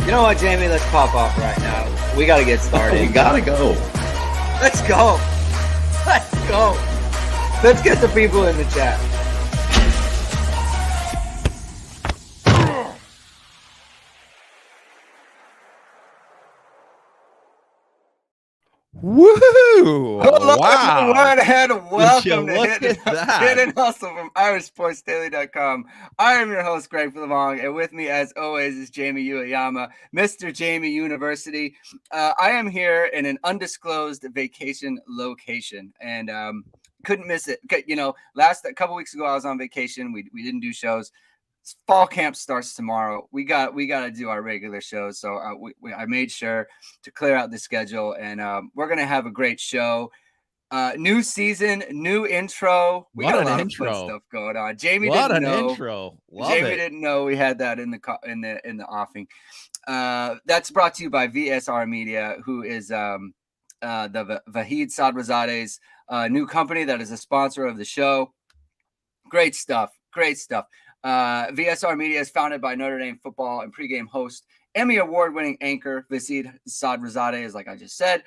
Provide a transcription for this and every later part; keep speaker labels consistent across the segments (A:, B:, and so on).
A: You know what, Jamie? Let's pop off right now. We got to get started.
B: We gotta go.
A: Let's go. Let's go. Let's get the people in the chat.
C: Woo!
D: Hello,
C: Wow.
D: everyone, and welcome to
C: look at that.
D: Hit and Hustle from IrishSportsDaily.com. I am your host, Greg Viliamu-Asa, and with me, as always, is Jamie Uyama, Mr. Jamie University. I am here in an undisclosed vacation location, and couldn't miss it. You know, a couple weeks ago, I was on vacation. We didn't do shows. Fall camp starts tomorrow. We got to do our regular shows. So I made sure to clear out the schedule, and we're gonna have a great show. New season, new intro. We got a lot of fun stuff going on. Jamie didn't know. Jamie didn't know we had that in the offing. That's brought to you by VSR Media, who is the Vahid Sadwazade's new company that is a sponsor of the show. Great stuff. VSR Media is founded by Notre Dame football and pregame host, Emmy award-winning anchor Vahid Sadwazade, as like I just said,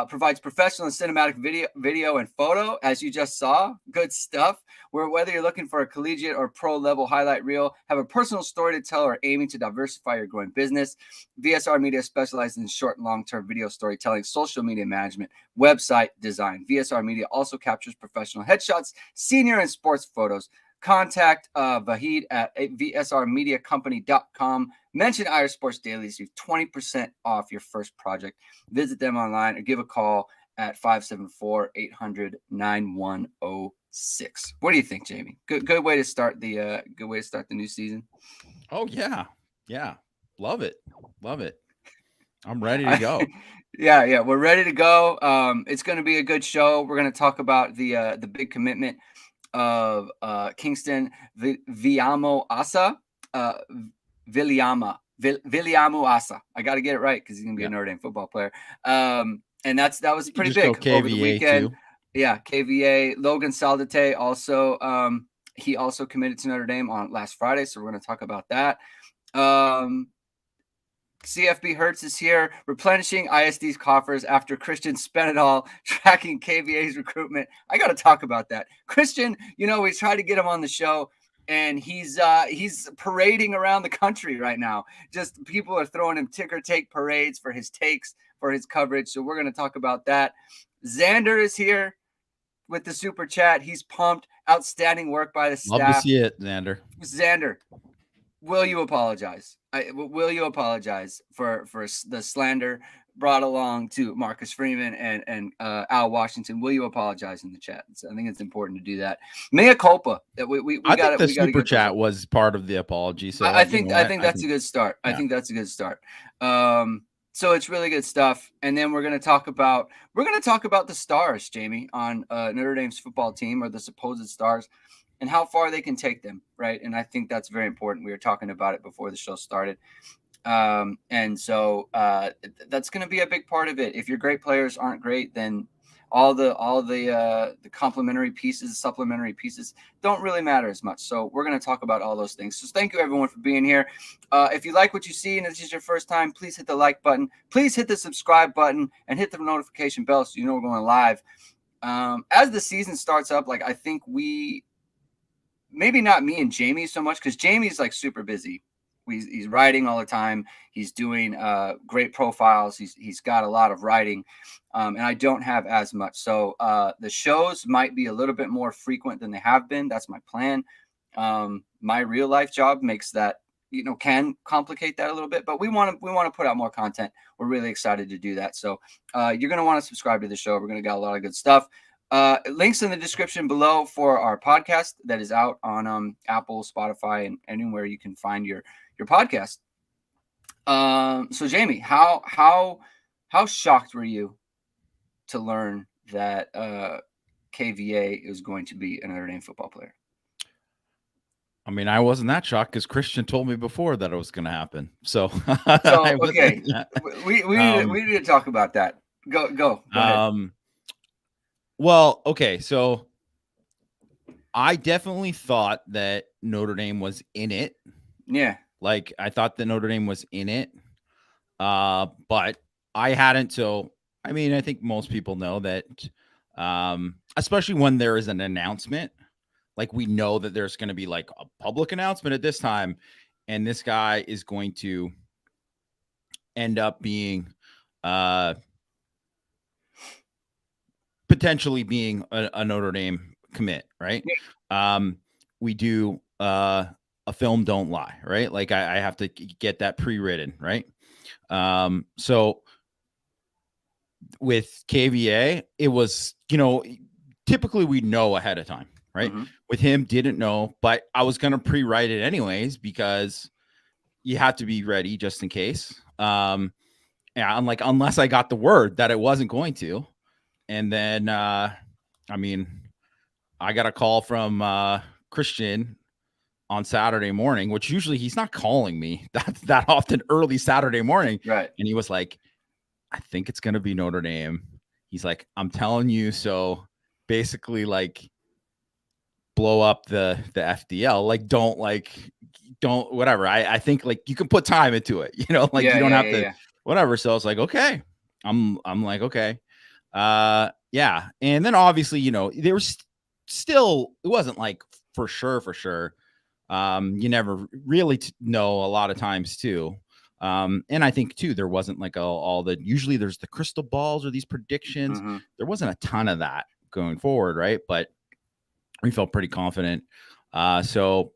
D: provides professional and cinematic video and photo, as you just saw. Good stuff. Whether you're looking for a collegiate or pro-level highlight reel, have a personal story to tell, or aiming to diversify your growing business, VSR Media specializes in short and long-term video storytelling, social media management, website design. VSR Media also captures professional headshots, senior and sports photos. Contact Vahid at vsrmediacompany.com. Mention Irish Sports Daily to receive 20% off your first project. Visit them online or give a call at 574-800-9106. What do you think, Jamie? Good way to start the new season.
C: Oh yeah. Love it. I'm ready to go.
D: Yeah, we're ready to go. It's going to be a good show. We're going to talk about the big commitment of Kyngstonn Viliamu-Asa. ViliamuAsa. I got to get it right because he's going to be a Notre Dame football player. And that was pretty big over the weekend. Too. Yeah, KVA. Logan Saldate also, he also committed to Notre Dame on last Friday, so we're going to talk about that. CFB Hertz is here, replenishing ISD's coffers after Christian spent it all tracking KVA's recruitment. I got to talk about that. Christian, we tried to get him on the show, and he's parading around the country right now. Just people are throwing him ticker tape parades for his takes, for his coverage. So we're going to talk about that. Xander is here with the super chat. He's pumped. Outstanding work by the staff.
C: Love to see it, Xander.
D: Xander, will you apologize? Will you apologize for the slander brought along to Marcus Freeman and Al Washington? Will you apologize in the chat? So I think it's important to do that. Mea culpa. That
C: I think the super chat was part of the apology. So
D: I think that's a good start. Yeah. I think that's a good start. So it's really good stuff. And then we're going to talk about the stars, Jamie, on Notre Dame's football team, or the supposed stars, and how far they can take them, right? And I think that's very important. We were talking about it before the show started. And so that's going to be a big part of it. If your great players aren't great, then all the complementary pieces, supplementary pieces don't really matter as much. So we're going to talk about all those things. So thank you, everyone, for being here. If you like what you see and this is your first time, please hit the like button. Please hit the subscribe button and hit the notification bell so you know we're going live. As the season starts up, I think maybe not me and Jamie so much, because Jamie's super busy. He's writing all the time. He's doing great profiles. He's got a lot of writing, and I don't have as much. So the shows might be a little bit more frequent than they have been. That's my plan. My real life job makes that, can complicate that a little bit, but we want to put out more content. We're really excited to do that. So you're going to want to subscribe to the show. We're going to get a lot of good stuff. Links in the description below for our podcast that is out on Apple, Spotify, and anywhere you can find your podcast. So Jamie, how shocked were you to learn that KVA is going to be a Notre Dame football player?
C: I mean, I wasn't that shocked because Christian told me before that it was going to happen. So
D: okay, we need to talk about that. Go ahead.
C: Well, okay, so I definitely thought that Notre Dame was in it.
D: Yeah.
C: I thought that Notre Dame was in it. But I hadn't. So, I mean, I think most people know that, especially when there is an announcement, like we know that there's going to be like a public announcement at this time, and this guy is going to end up being, potentially being a Notre Dame commit, right? We do a film don't lie, right? Like I have to get that pre-written, right? So with KVA, it was, typically we know ahead of time, right? With him, didn't know, but I was going to pre-write it anyways because you have to be ready just in case. Yeah, I'm like, unless I got the word that it wasn't going to. And then, I mean, I got a call from Christian on Saturday morning, which usually he's not calling me that often early Saturday morning.
D: Right.
C: And he was like, I think it's going to be Notre Dame. He's like, I'm telling you. So basically like blow up the FDL, like, don't whatever. I think like you can put time into it, you don't have to, whatever. So I was like, okay, I'm like, okay. Yeah. And then obviously, there was still, it wasn't like for sure. You never really know a lot of times too. And I think too, there wasn't like all the, usually there's the crystal balls or these predictions. There wasn't a ton of that going forward. Right. But we felt pretty confident. So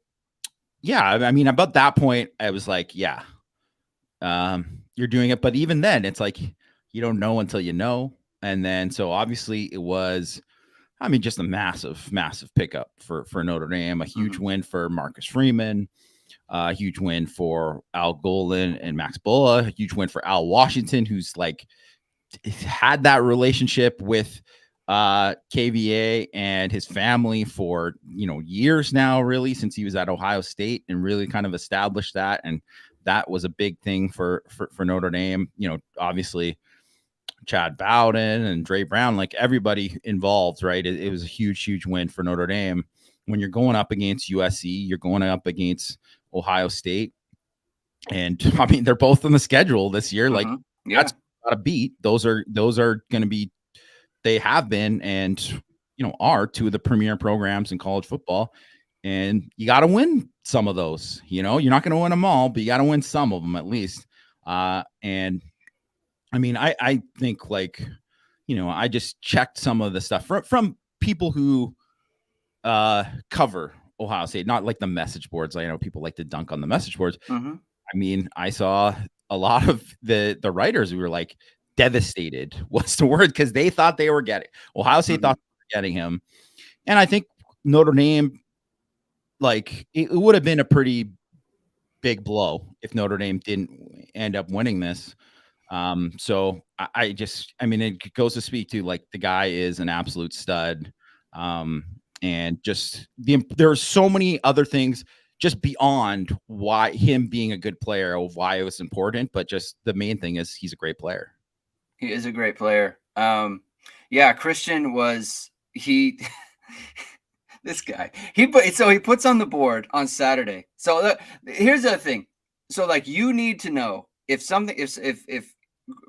C: yeah, I mean, about that point, I was like, yeah, you're doing it. But even then it's like, you don't know until you know. And then, so obviously it was, I mean, just a massive pickup for Notre Dame, a huge win for Marcus Freeman, a huge win for Al Golden and Max Bulla, a huge win for Al Washington, who's like had that relationship with KVA and his family for, years now, really, since he was at Ohio State, and really kind of established that. And that was a big thing for Notre Dame, obviously Chad Bowden and Dre Brown, like everybody involved, right? It was a huge win for Notre Dame. When you're going up against USC, you're going up against Ohio State. And I mean, they're both on the schedule this year. Like that's not a beat. Those are going to be, they have been, and, are two of the premier programs in college football. And you got to win some of those, you're not going to win them all, but you got to win some of them at least. And I mean, I think like, I just checked some of the stuff from people who cover Ohio State, not like the message boards. I know people like to dunk on the message boards. I mean, I saw a lot of the writers who were like devastated. What's the word? Because they thought they were getting Ohio State thought they were getting him. And I think Notre Dame, like it would have been a pretty big blow if Notre Dame didn't end up winning this. So I mean, it goes to speak to like the guy is an absolute stud. And just there are so many other things just beyond why him being a good player, of why it was important, but just the main thing is he's a great player.
D: He is a great player. Yeah, Christian was this guy. He puts on the board on Saturday. So here's the thing. So like you need to know if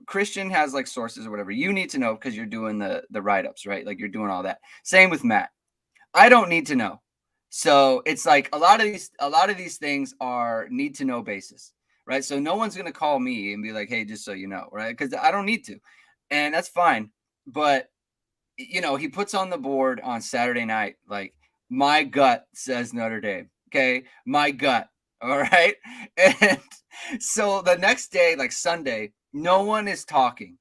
D: Christian has like sources or whatever, you need to know because you're doing the write-ups, right? Like you're doing all that. Same with Matt. I don't need to know. So it's like a lot of these things are need to know basis, right? So no one's gonna call me and be like, hey, just so you know, right? Because I don't need to. And that's fine. But he puts on the board on Saturday night, like my gut says Notre Dame. Okay, my gut. All right. And so the next day, like Sunday, no one is talking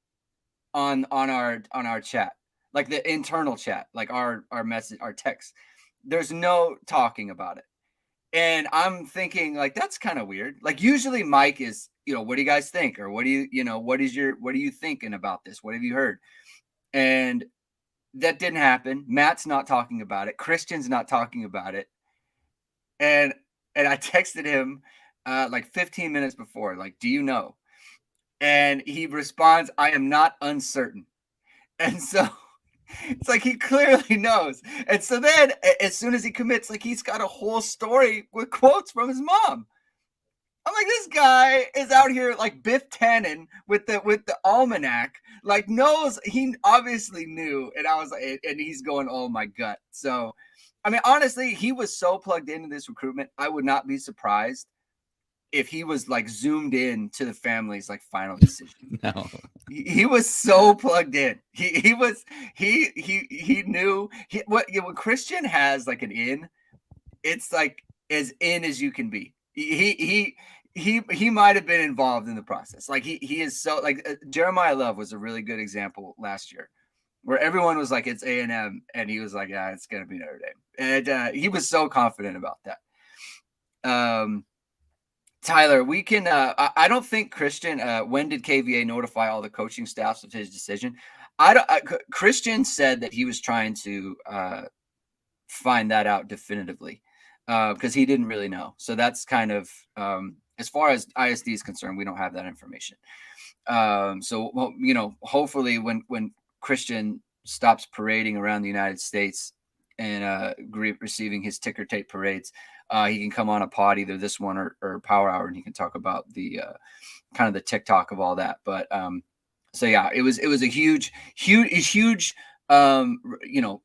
D: on our chat, like the internal chat, like our message, our text. There's no talking about it. And I'm thinking like, that's kind of weird. Like usually Mike is, what do you guys think? Or what do what are you thinking about this? What have you heard? And that didn't happen. Matt's not talking about it. Christian's not talking about it. And I texted him like 15 minutes before, like, do you know? And he responds, I am not uncertain. And so it's like he clearly knows. And so then as soon as he commits, like he's got a whole story with quotes from his mom. I'm like, this guy is out here like Biff Tannen with the almanac, like knows, he obviously knew, and I was like, and he's going, oh my gut. So, I mean, honestly, he was so plugged into this recruitment. I would not be surprised if he was like zoomed in to the family's like final decision.
C: No,
D: he was so plugged in. He knew when Christian has like an in, it's like as in as you can be. He might have been involved in the process. Like he is so like Jeremiah Love was a really good example last year, where everyone was like, it's A&M, and he was like, yeah, it's gonna be Notre Dame, and he was so confident about that. Tyler, we can. I don't think Christian. When did KVA notify all the coaching staffs of his decision? Christian said that he was trying to find that out definitively because he didn't really know. So that's kind of as far as ISD is concerned, we don't have that information. So well, you know, hopefully when Christian stops parading around the United States and receiving his ticker tape parades, he can come on a pod, either this one or Power Hour, and he can talk about the kind of the TikTok of all that. But so yeah, it was a huge you know,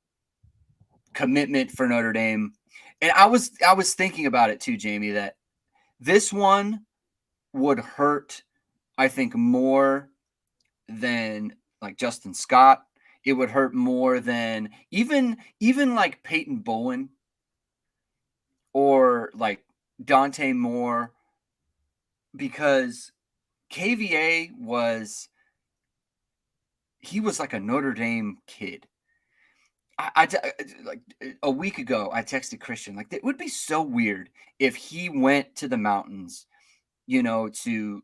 D: commitment for Notre Dame. And I was thinking about it too, Jamie, that this one would hurt, I think, more than like Justin Scott. It would hurt more than even like Peyton Bowen or like Dante Moore, because KVA was like a Notre Dame kid. Like a week ago, I texted Christian, like, it would be so weird if he went to the mountains, you know, to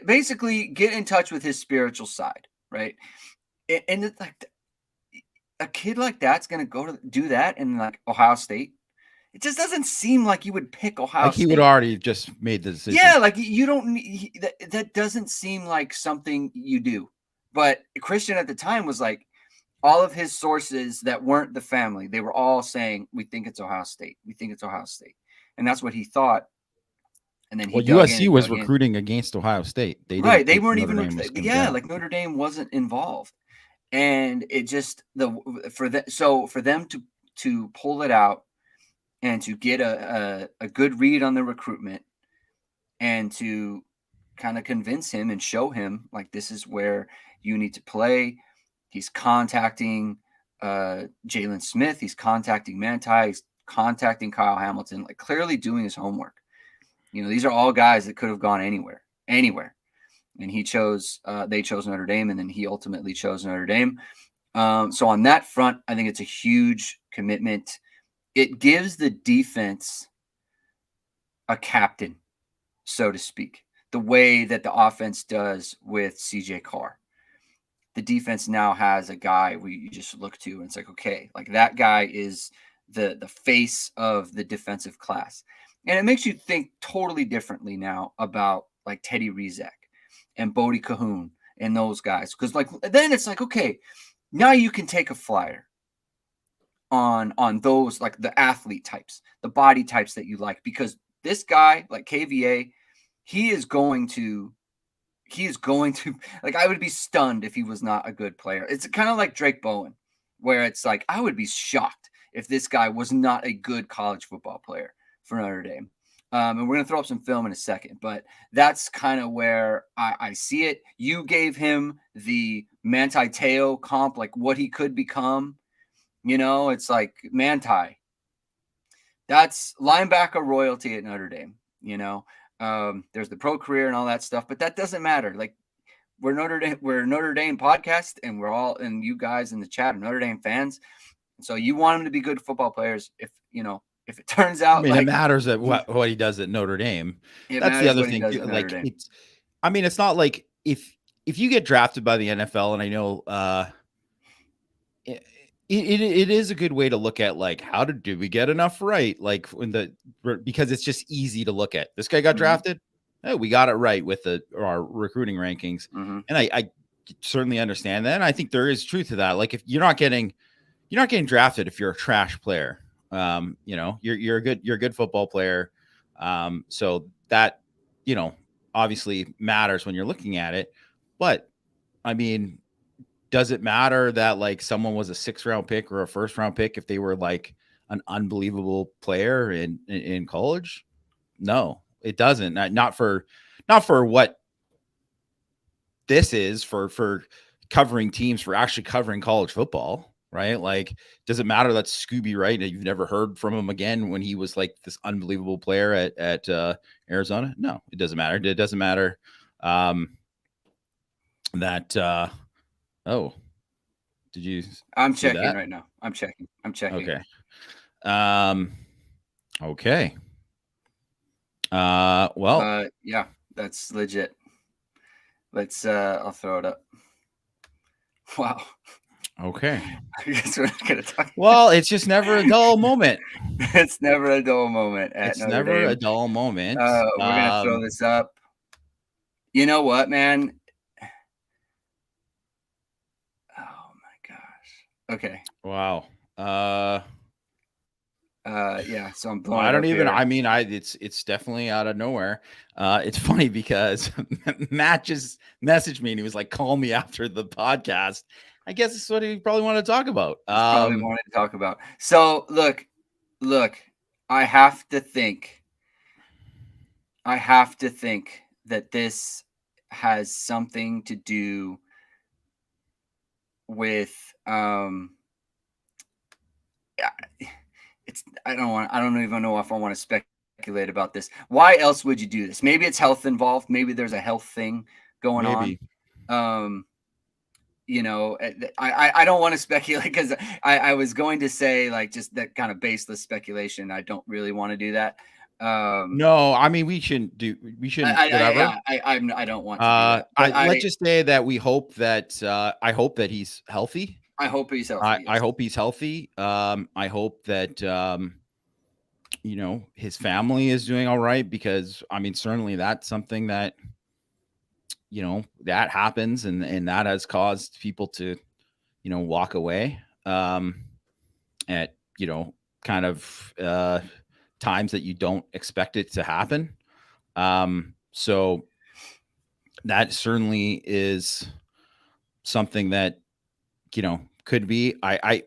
D: basically get in touch with his spiritual side, right? And it's like a kid like that's going to go to do that in like Ohio State. It just doesn't seem like you would pick Ohio
C: like he
D: State.
C: would already just made the decision.
D: Yeah, like you don't need that doesn't seem like something you do. But Christian at the time was like, all of his sources that weren't the family, they were all saying, we think it's Ohio State. We think it's Ohio State. And that's what he thought. And then he
C: USC was recruiting against Ohio State. They
D: weren't even like Notre Dame wasn't involved. And it just for them to pull it out and to get a good read on the recruitment and to kind of convince him and show him like, this is where you need to play. He's contacting Jalen Smith. He's contacting Manti. He's contacting Kyle Hamilton, like clearly doing his homework. You know, these are all guys that could have gone anywhere. And they chose Notre Dame, and then he ultimately chose Notre Dame. So on that front, I think it's a huge commitment. It gives the defense a captain, so to speak, the way that the offense does with CJ Carr. The defense now has a guy you just look to, and it's like, okay, like that guy is the face of the defensive class. And it makes you think totally differently now about like Teddy Rizek and Bodie Cahoon and those guys. Because like then it's like, okay, now you can take a flyer on those, like the athlete types, the body types that you like, because this guy, like KVA, he is going to like, I would be stunned if he was not a good player. It's kind of like Drake Bowen, where it's like, I would be shocked if this guy was not a good college football player for Notre Dame. And we're going to throw up some film in a second, but that's kind of where I see it. You gave him the Manti Te'o comp, like what he could become. You know, it's like Manti. That's linebacker royalty at Notre Dame, you know. There's the pro career and all that stuff, but that doesn't matter. Like we're Notre Dame podcast, and and you guys in the chat are Notre Dame fans. So you want them to be good football players. If it turns out,
C: it matters at what he does at Notre Dame. That's the other thing. Like it's not like if you get drafted by the NFL, and I know it is a good way to look at like, how did we get enough right? Like because it's just easy to look at. This guy got drafted. Oh, we got it right with our recruiting rankings. And I certainly understand that. And I think there is truth to that. Like if you're not getting drafted if you're a trash player. You know, you're a good football player. So that obviously matters when you're looking at it. But I mean, does it matter that like someone was a 6th-round pick or a 1st-round pick if they were like an unbelievable player in college? No, it doesn't. Not for what this is for covering teams, for actually covering college football, right? Like, does it matter that Scooby Wright, you've never heard from him again when he was like this unbelievable player at Arizona? No, it doesn't matter. It doesn't matter that oh, did you
D: I'm
C: see
D: checking
C: that?
D: right now. I'm checking.
C: Okay. Okay. Well,
D: yeah, that's legit. Let's I'll throw it up. Wow.
C: Okay.
D: I guess we're not gonna talk.
C: Well, it's just never a dull moment.
D: It's never a dull moment at
C: It's
D: Notre
C: never
D: Dame.
C: a dull moment.
D: We're gonna throw this up. You know what, man? Oh my gosh. Okay.
C: Wow.
D: Yeah, so I'm blowing
C: I don't
D: up
C: even.
D: here.
C: I mean, it's definitely out of nowhere. It's funny because Matt just messaged me and he was like, "Call me after the podcast." I guess this is what he probably wanted to talk about.
D: Probably wanted to talk about. So look, I have to think that this has something to do with I don't even know if I want to speculate about this. Why else would you do this? Maybe it's health involved. Maybe there's a health thing going on. I don't want to speculate because I was going to say like just that kind of baseless speculation. I don't really want to do that.
C: No, I mean we shouldn't. Whatever.
D: I don't want to do that.
C: Let's just say that we hope that I hope that he's healthy.
D: I hope he's healthy.
C: I hope he's healthy. I hope that his family is doing all right, because I mean certainly that's something that that happens and that has caused people to walk away at kind of times that you don't expect it to happen. So that certainly is something that could be. I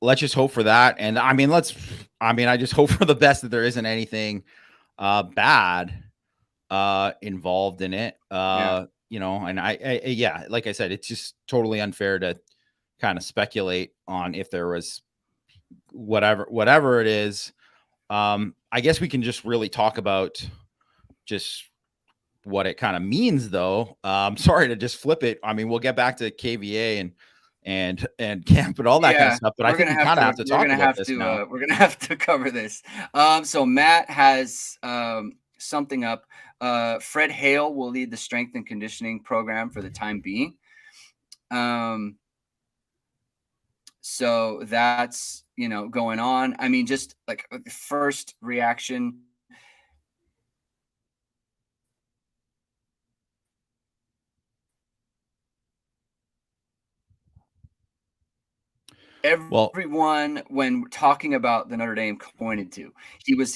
C: let's just hope for that. And I mean I just hope for the best that there isn't anything bad involved in it. And I like I said, it's just totally unfair to kind of speculate on if there was whatever it is. I guess we can just really talk about just what it kind of means, though. Sorry to just flip it. I mean, we'll get back to KVA and camp and all that kind of stuff, but I think we kind of have to talk about this now.
D: We're gonna have to cover this. So Matt has something up. Fred Hale will lead the strength and conditioning program for the time being. So that's going on. I mean, just like first reaction. Everyone, when talking about the Notre Dame, pointed to he was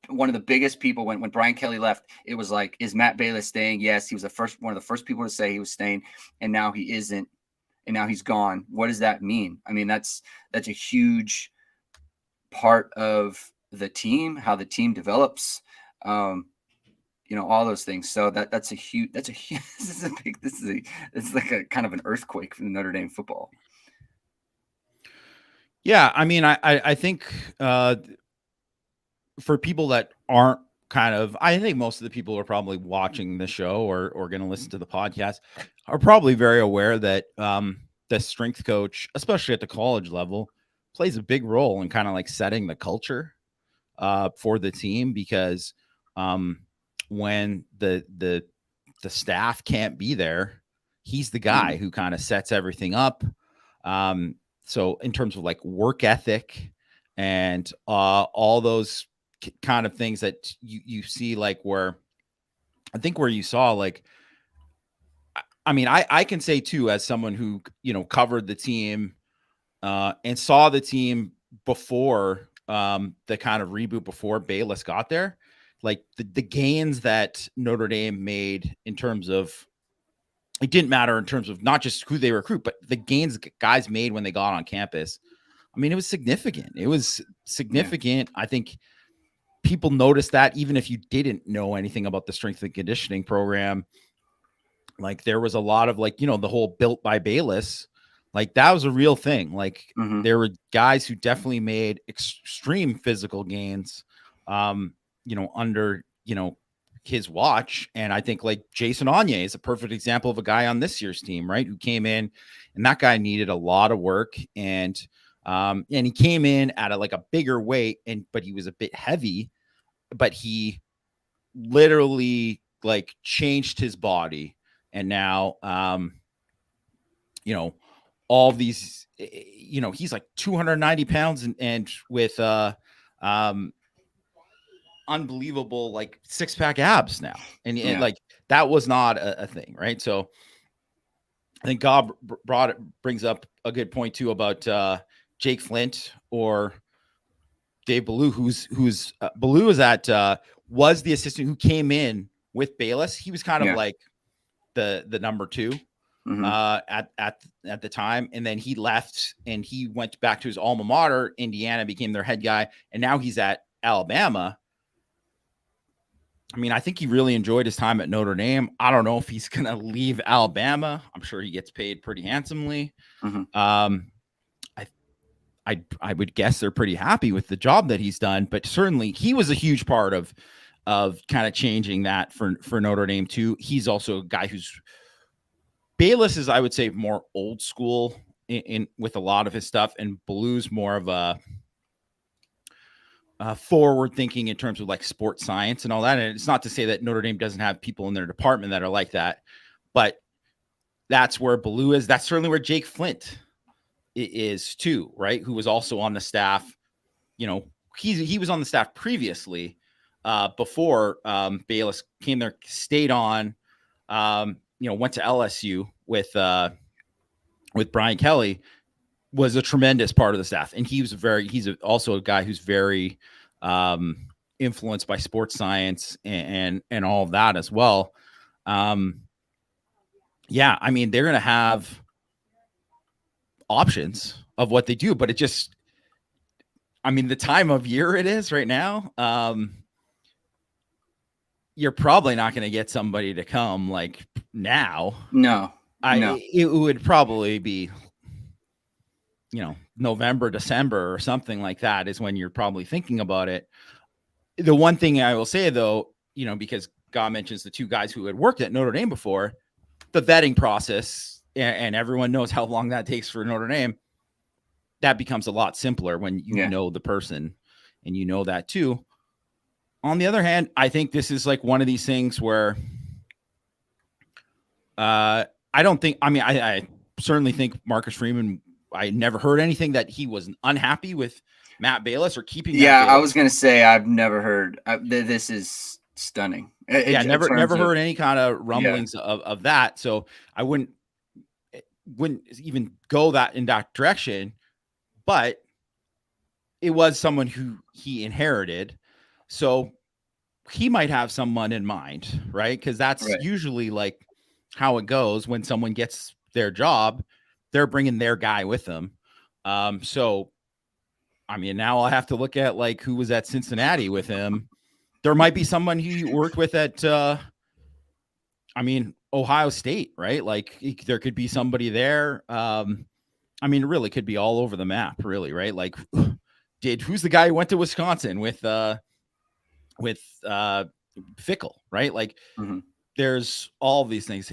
D: one of the biggest people when Brian Kelly left. It was like, is Matt Balis staying? Yes, he was one of the first people to say he was staying, and now he isn't, and now he's gone. What does that mean? I mean, that's a huge part of the team, how the team develops. All those things. So that's a huge it's like a kind of an earthquake for Notre Dame football.
C: Yeah, I mean, I think for people that aren't I think most of the people who are probably watching the show or going to listen to the podcast are probably very aware that the strength coach, especially at the college level, plays a big role in kind of like setting the culture for the team, because when the staff can't be there, he's the guy who kind of sets everything up. So in terms of like work ethic and all those kind of things that you see, like where you saw, like, I mean, I can say too, as someone who, covered the team and saw the team before the kind of reboot before Balis got there, like the gains that Notre Dame made in terms of, it didn't matter in terms of not just who they recruit, but the gains guys made when they got on campus. I mean, it was significant. I think people noticed that even if you didn't know anything about the strength and conditioning program, like there was a lot of like, the whole built by Balis, like that was a real thing. Like there were guys who definitely made extreme physical gains, under, his watch. And I think like Jason Anye is a perfect example of a guy on this year's team, right? Who came in, and that guy needed a lot of work, and he came in at a bigger weight, but he was a bit heavy, but he literally like changed his body. And now, all these, he's like 290 pounds and with, unbelievable like 6-pack abs now, and like that was not a thing, right? So I think God brings up a good point too about Jake Flint or Dave Ballou, who's Ballou is was the assistant who came in with Balis. He was kind of like the number 2 at the time, and then he left and he went back to his alma mater, Indiana, became their head guy, and now he's at Alabama. I mean, I think he really enjoyed his time at Notre Dame. I don't know if he's going to leave Alabama. I'm sure he gets paid pretty handsomely. I would guess they're pretty happy with the job that he's done, but certainly he was a huge part of kind of changing that for Notre Dame too. He's also a guy who's Balis is, I would say, more old school in with a lot of his stuff, and Ballou's more of a forward thinking in terms of like sports science and all that. And it's not to say that Notre Dame doesn't have people in their department that are like that, but that's where Ballou is. That's certainly where Jake Flint is too, right? Who was also on the staff. He was on the staff previously before Balis came there, stayed on, went to LSU with Brian Kelly, was a tremendous part of the staff. And he's also a guy who's very influenced by sports science and all of that as well. I mean, they're going to have options of what they do, but the time of year it is right now, you're probably not going to get somebody to come like now. No. It would probably be, November, December or something like that is when you're probably thinking about it. The one thing I will say though, because God mentions the 2 guys who had worked at Notre Dame before, the vetting process, and everyone knows how long that takes for Notre Dame, that becomes a lot simpler when you know the person and that too. On the other hand, I think this is like one of these things where I certainly think Marcus Freeman, I never heard anything that he was unhappy with Matt Balis or keeping. Yeah,
D: I was going to say, I've never heard. This is stunning.
C: Never heard any kind of rumblings of that. So I wouldn't even go in that direction, but it was someone who he inherited. So he might have someone in mind, right? Because that's usually like how it goes when someone gets their job, they're bringing their guy with them. So, I mean, now I'll have to look at like who was at Cincinnati with him. There might be someone he worked with at, Ohio State, right? Like there could be somebody there. It really could be all over the map, really, right? Like, who's the guy who went to Wisconsin with Fickle, right? Like, there's all these things.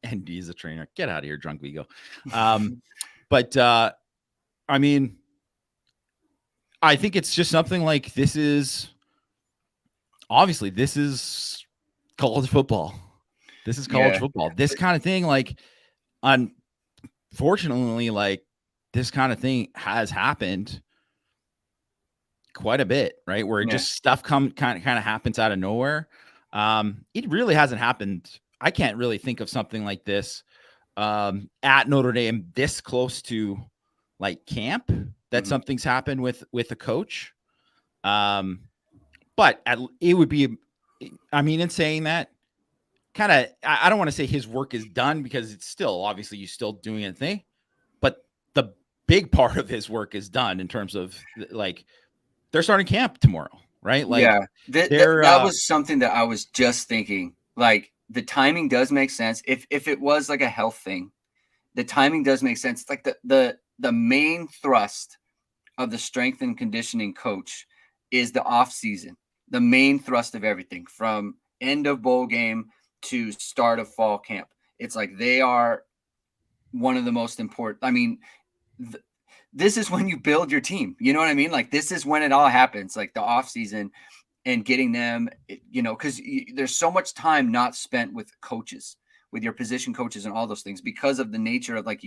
C: And he's a trainer. Get out of here, drunk Vigo. I think it's just something like this is college football. This is college football. This kind of thing, like, unfortunately, like this kind of thing has happened quite a bit, right? Where just stuff kind of happens out of nowhere. It really hasn't happened. I can't really think of something like this at Notre Dame this close to like camp that something's happened with a coach. But it would be, I mean, in saying that, kind of, I don't want to say his work is done, because it's still, obviously, you're still doing a thing, but the big part of his work is done in terms of, like, they're starting camp tomorrow, right? Like,
D: yeah, that was something that I was just thinking. Like, the timing does make sense. If it was like a health thing, the timing does make sense. It's like the main thrust of the strength and conditioning coach is the off season. The main thrust of everything, from end of bowl game to start of fall camp. It's like they are one of the most important. I mean, this is when you build your team. You know what I mean? Like, this is when it all happens, like the off season and getting them, you know, because there's so much time not spent with coaches, with your position coaches and all those things, because of the nature of, like,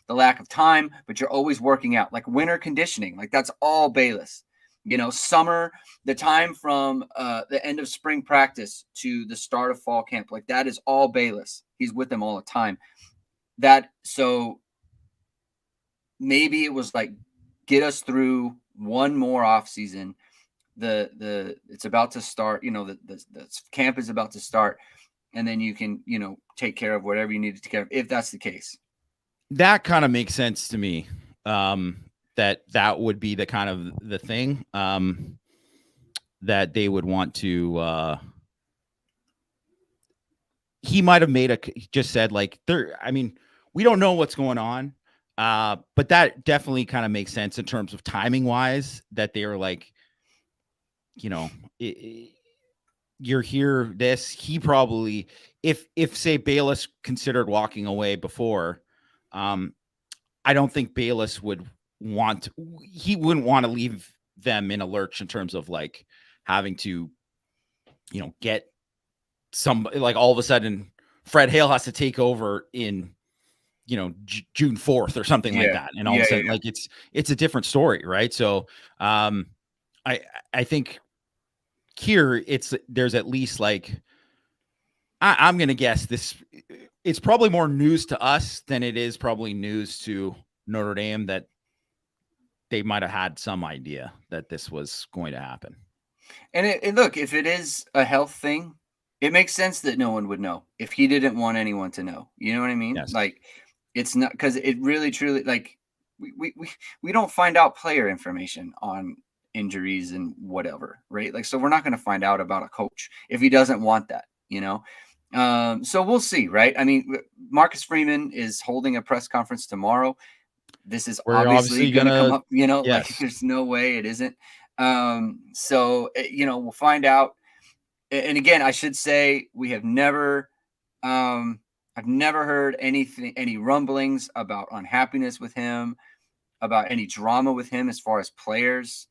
D: the lack of time, but you're always working out. Like winter conditioning, like that's all Balis. You know, summer, the time from the end of spring practice to the start of fall camp, like that is all Balis. He's with them all the time. So maybe it was like, get us through one more off season. It's about to start, you know, the camp is about to start, and then you can, you know, take care of whatever you need to take care of, if that's the case.
C: That kind of makes sense to me. That would be the kind of the thing that they would want to. He might have just said, like, I mean, we don't know what's going on, but that definitely kind of makes sense in terms of timing wise, that they were like, you know, you're here. He probably, if say Balis considered walking away before, I don't think Balis would he wouldn't want to leave them in a lurch in terms of, like, having to, you know, get somebody, like, all of a sudden Fred Hale has to take over in, you know, June 4th or something like that. And all of a sudden, like, it's a different story. Right. So, I think here there's at least, like, I'm going to guess it's probably more news to us than it is probably news to Notre Dame, that they might have had some idea that this was going to happen.
D: And look, if it is a health thing, it makes sense that no one would know if he didn't want anyone to know. You know what I mean?
C: Yes.
D: Like, it's not, because it really, truly, like, we don't find out player information on injuries and whatever, right? Like, so we're not going to find out about a coach if he doesn't want that, you know? So we'll see, right? I mean, Marcus Freeman is holding a press conference tomorrow. This is obviously going to come up, you know,
C: yes.
D: Like, there's no way it isn't. So, you know, we'll find out. And again, I should say, we have never, I've never heard any rumblings about unhappiness with him, about any drama with him as far as players.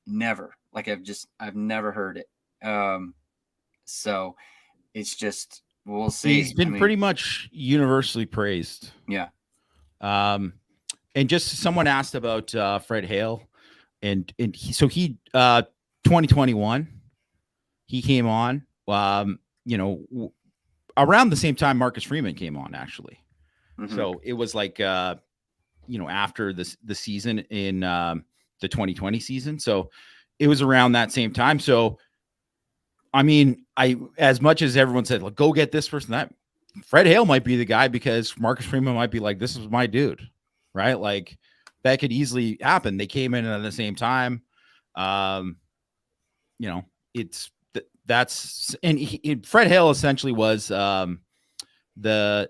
D: Never. Like, I've never heard it. So it's just, we'll see.
C: He's been pretty much universally praised.
D: Yeah.
C: And just someone asked about Fred Hale, and he 2021, he came on, you know, around the same time Marcus Freeman came on, actually. Mm-hmm. So it was like, you know, after the season in the 2020 season. So it was around that same time. So, I mean, as much as everyone said, like, go get this person, that Fred Hale might be the guy, because Marcus Freeman might be like, this is my dude, right? Like, that could easily happen. They came in at the same time. You know, Fred Hale essentially was the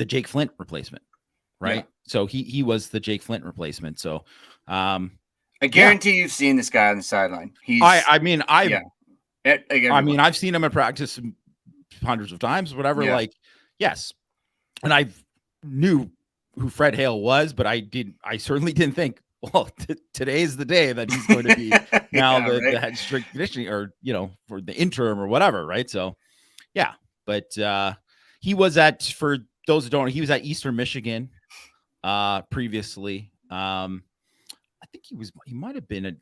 C: Jake Flint replacement, right? Yeah. So he was the Jake Flint replacement. So
D: I guarantee you've seen this guy on the sideline.
C: I've seen him in practice hundreds of times, whatever. Yeah. Like, yes, and I knew who Fred Hale was, but I certainly didn't think, well, today's the day that he's going to be now the head strength conditioning, or, you know, for the interim or whatever, right? So, yeah, but he was for those who don't know, he was at Eastern Michigan previously. I think he might have been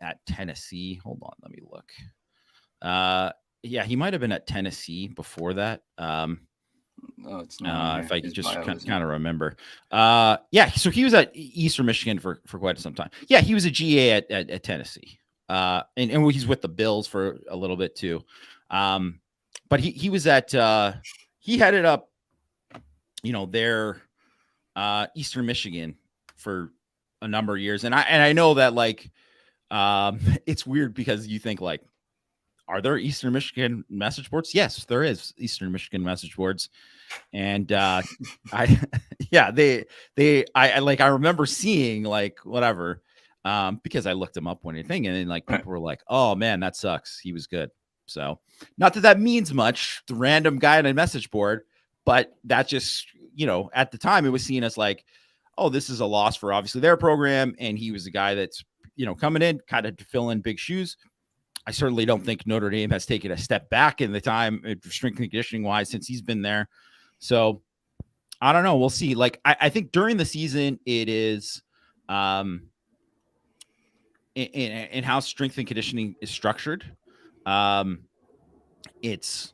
C: at Tennessee. Hold on, let me look. Yeah, he might have been at Tennessee before that.
D: Oh, it's not.
C: If I could just kind of remember. Yeah, so he was at Eastern Michigan for quite some time. Yeah, he was a GA at Tennessee. And he's with the Bills for a little bit too. But he was at he headed up, their Eastern Michigan for a number of years. And I know that like it's weird because you think like, are there Eastern Michigan message boards? Yes, there is Eastern Michigan message boards. And I remember seeing like whatever, because I looked him up when anything, and then like people were like, oh man, that sucks. He was good. So not that means much, the random guy on a message board, but that just, at the time it was seen as like, oh, this is a loss for obviously their program. And he was a guy that's, coming in kind of to fill in big shoes. I certainly don't think Notre Dame has taken a step back in the time strength and conditioning wise since he's been there. So I don't know. We'll see. Like, I think during the season it is in how strength and conditioning is structured. It's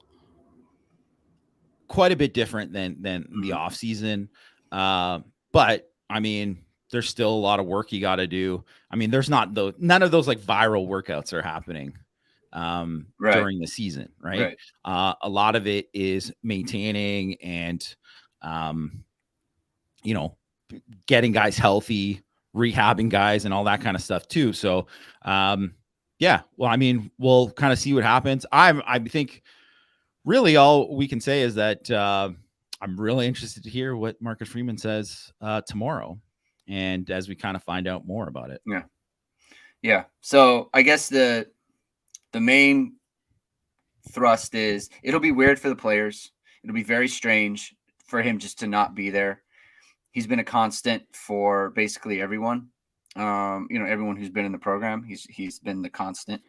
C: quite a bit different than the off season. But I mean, there's still a lot of work you got to do. I mean, there's none of those like viral workouts are happening during the season. Right. A lot of it is maintaining and, getting guys healthy, rehabbing guys and all that kind of stuff too. So, yeah, well, I mean, we'll kind of see what happens. I think really all we can say is that, I'm really interested to hear what Marcus Freeman says, tomorrow. And as we kind of find out more about it.
D: Yeah. So I guess the main thrust is it'll be weird for the players. It'll be very strange for him just to not be there. He's been a constant for basically everyone. Everyone who's been in the program, he's been the constant.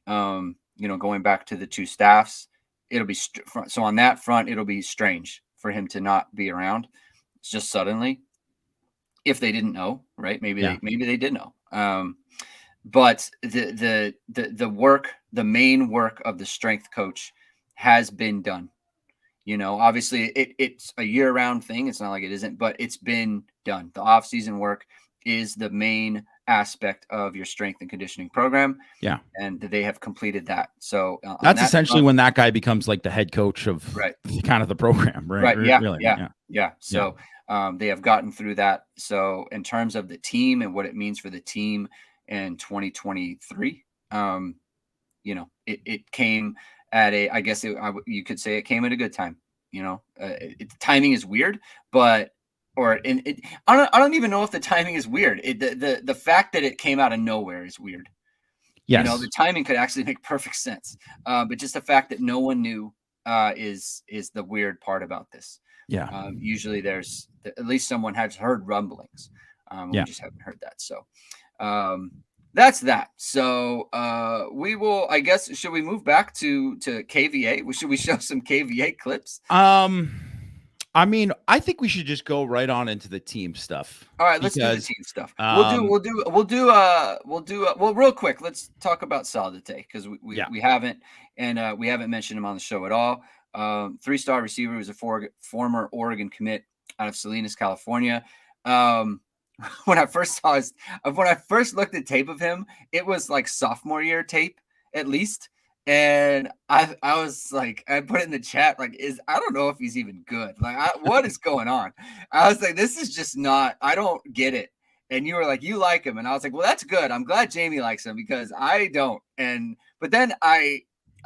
D: Going back to the two staffs, it'll be so on that front, it'll be strange for him to not be around. It's just suddenly. If they didn't know, right? Maybe they did know. But the work, the main work of the strength coach has been done. Obviously it's a year-round thing. It's not like it isn't, but it's been done. The off-season work is the main aspect of your strength and conditioning program.
C: Yeah.
D: And they have completed that. So
C: that's essentially when that guy becomes like the head coach of kind of the program, right?
D: Yeah.
C: Really?
D: Yeah. So they have gotten through that. So in terms of the team and what it means for the team in 2023, it came at you could say it came at a good time. Timing is weird, but I don't even know if the timing is weird. The fact that it came out of nowhere is weird.
C: Yes.
D: The timing could actually make perfect sense. But just the fact that no one knew is the weird part about this.
C: Yeah.
D: Usually there's at least someone has heard rumblings. We just haven't heard that. So that's that. So we will, I guess, should we move back to KVA? Should we show some KVA clips?
C: I mean, I think we should just go right on into the team stuff.
D: All right, let's do the team stuff. Well, real quick, let's talk about Solidity because we haven't mentioned him on the show at all. 3-star receiver, who's a former Oregon commit out of Salinas, California. When I first looked at tape of him, it was like sophomore year tape at least. And I was like, I put it in the chat, like, I don't know if he's even good. Like, what is going on? I was like, this is just not, I don't get it. And you were like, you like him. And I was like, well, that's good. I'm glad Jamie likes him because I don't. But then I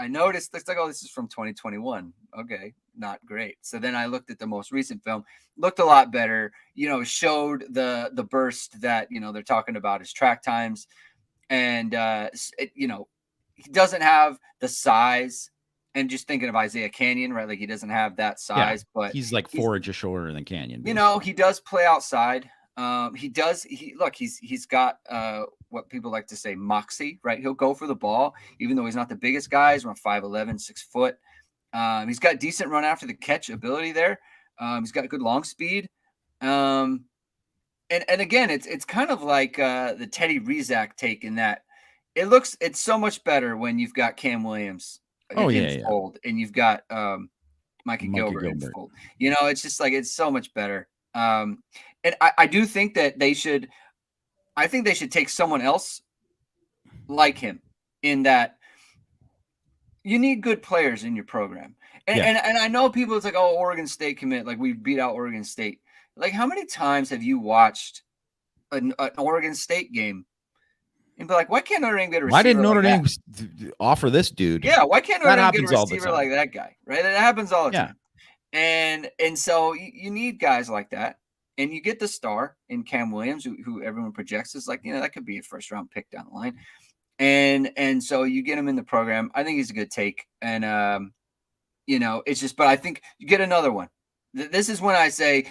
D: noticed, it's like, oh, this is from 2021. Okay, not great. So then I looked at the most recent film, looked a lot better, showed the burst that, they're talking about his track times. And, he doesn't have the size, and just thinking of Isaiah Canyon, right? Like he doesn't have that size, but
C: he's like 4 inches shorter than Canyon.
D: He does play outside. He's got what people like to say moxie, right? He'll go for the ball, even though he's not the biggest guy. He's around 5'11", 6 foot. He's got decent run after the catch ability there. He's got good long speed. And again, it's kind of like the Teddy Rizak take in that. It's so much better when you've got Cam Williams in the fold, and you've got Micah
C: Micah
D: Gilbert.
C: Gilbert.
D: You know, it's just like, it's so much better. And I do think that they should take someone else like him, in that you need good players in your program. And,
C: Yeah.
D: and I know people, it's like, oh, Oregon State commit, like we beat out Oregon State. Like, how many times have you watched an Oregon State game and be like, why can't Notre Dame get a receiver?
C: Why didn't Notre
D: like
C: Dame offer this dude?
D: Yeah, why can't Notre Dame get a
C: all the
D: receiver
C: time.
D: like that guy? Right? That happens all the
C: Yeah.
D: time. And so you need guys like that. And you get the star in Cam Williams, who everyone projects is like, you know, that could be a first round pick down the line. And so you get him in the program. I think he's a good take. And you know, it's just, but I think you get another one. This is when I say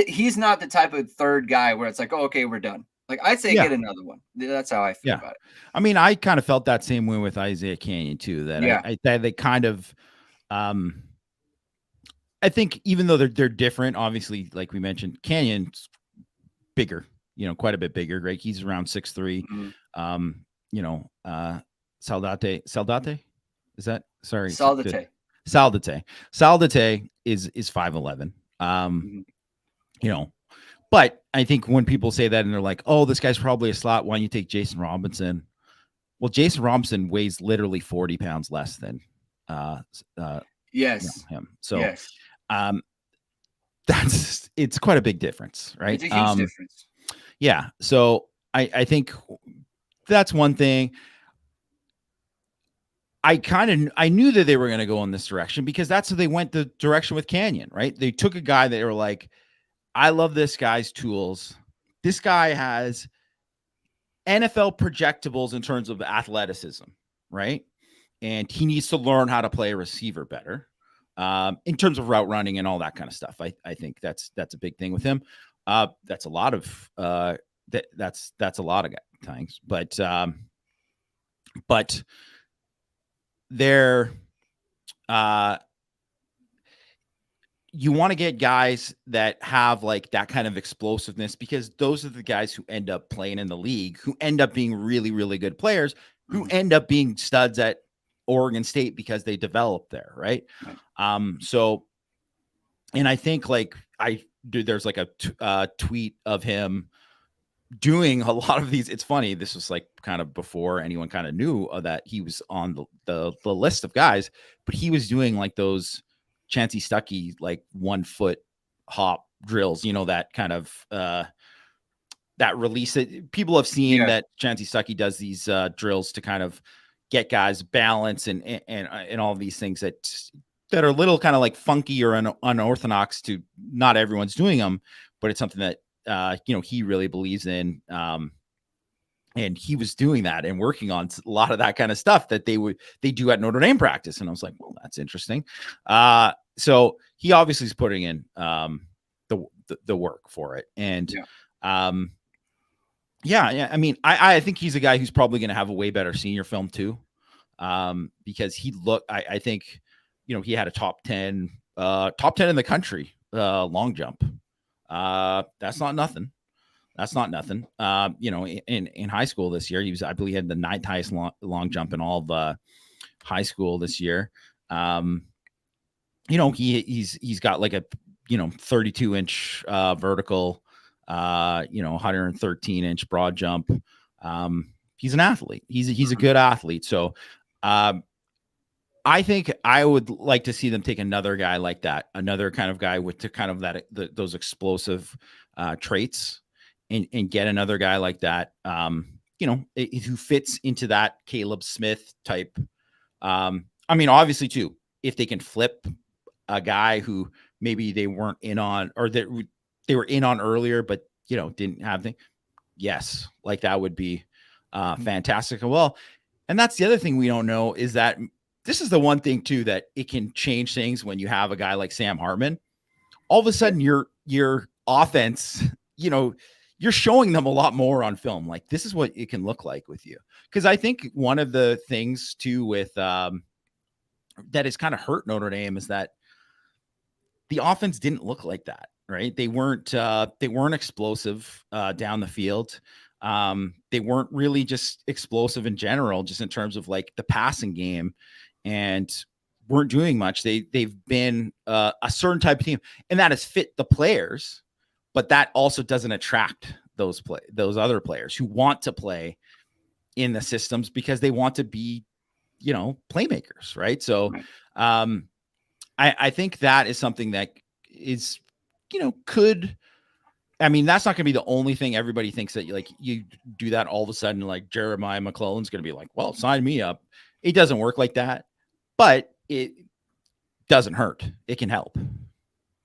D: he's not the type of third guy where it's like, oh, okay, we're done. Like, I'd say get another one. That's how I feel about it.
C: I mean, I kind of felt that same way with Isaiah Canyon too. That that they kind of, I think even though they're different, obviously, like we mentioned, Canyon's bigger, you know, quite a bit bigger. Right, he's around 6'3".
D: Mm-hmm.
C: You know, Saldate, is that sorry? Saldate is 5'11".
D: Mm-hmm.
C: You know, but I think when people say that and they're like, "Oh, this guy's probably a slot. Why don't you take Jason Robinson?" Well, Jason Robinson weighs literally 40 pounds less than him. So it's quite a big difference, right?
D: It's a huge difference.
C: Yeah. So I think that's one thing. I knew that they were going to go in this direction because that's how they went the direction with Canyon, right? They took a guy that they were like, I love this guy's tools. This guy has NFL projectables in terms of athleticism, right? And he needs to learn how to play a receiver better in terms of route running and all that kind of stuff. I think that's a big thing with him. That's a lot of that's a lot of things, but they're you want to get guys that have like that kind of explosiveness because those are the guys who end up playing in the league, who end up being really, really good players, who end up being studs at Oregon State because they develop there. Right. So, and I think like there's like a tweet of him doing a lot of these. It's funny. This was like kind of before anyone kind of knew that he was on the list of guys, but he was doing like those Chancey Stuckey, like 1 foot hop drills, you know, that kind of, that release it. People have seen that Chancey Stuckey does these drills to kind of get guys balance and all of these things that are a little kind of like funky or unorthodox to not everyone's doing them, but it's something that, you know, he really believes in. And he was doing that and working on a lot of that kind of stuff that they do at Notre Dame practice. And I was like, well, that's interesting. So he obviously is putting in the work for it. And I mean, I think he's a guy who's probably going to have a way better senior film too. Because I think, you know, he had a top 10 in the country, long jump. That's not nothing. You know, in high school this year, I believe he had the 9th highest long jump in all of high school this year. You know, he's got like a, you know, 32-inch vertical, you know, 113-inch broad jump. He's an athlete. He's a good athlete. So I think I would like to see them take another guy like that, another kind of guy with kind of those explosive traits. And get another guy like that, you know, who fits into that Caleb Smith type. I mean, obviously, too, if they can flip a guy who maybe they weren't in on or that they were in on earlier, but, you know, didn't have the. Yes, like that would be fantastic. Well, and that's the other thing we don't know is that this is the one thing, too, that it can change things when you have a guy like Sam Hartman. All of a sudden, your offense, you know, you're showing them a lot more on film. Like this is what it can look like with you. Cause I think one of the things too, with, that has kind of hurt Notre Dame is that the offense didn't look like that, right? They weren't explosive, down the field. They weren't really just explosive in general, just in terms of like the passing game. And weren't doing much. They've been a certain type of team, and that has fit the players, but that also doesn't attract those other players who want to play in the systems because they want to be, playmakers, right? So I think that is something that is, that's not going to be the only thing everybody thinks that you do that all of a sudden, like Jeremiah McClellan's going to be like, well, sign me up. It doesn't work like that, but it doesn't hurt. It can help.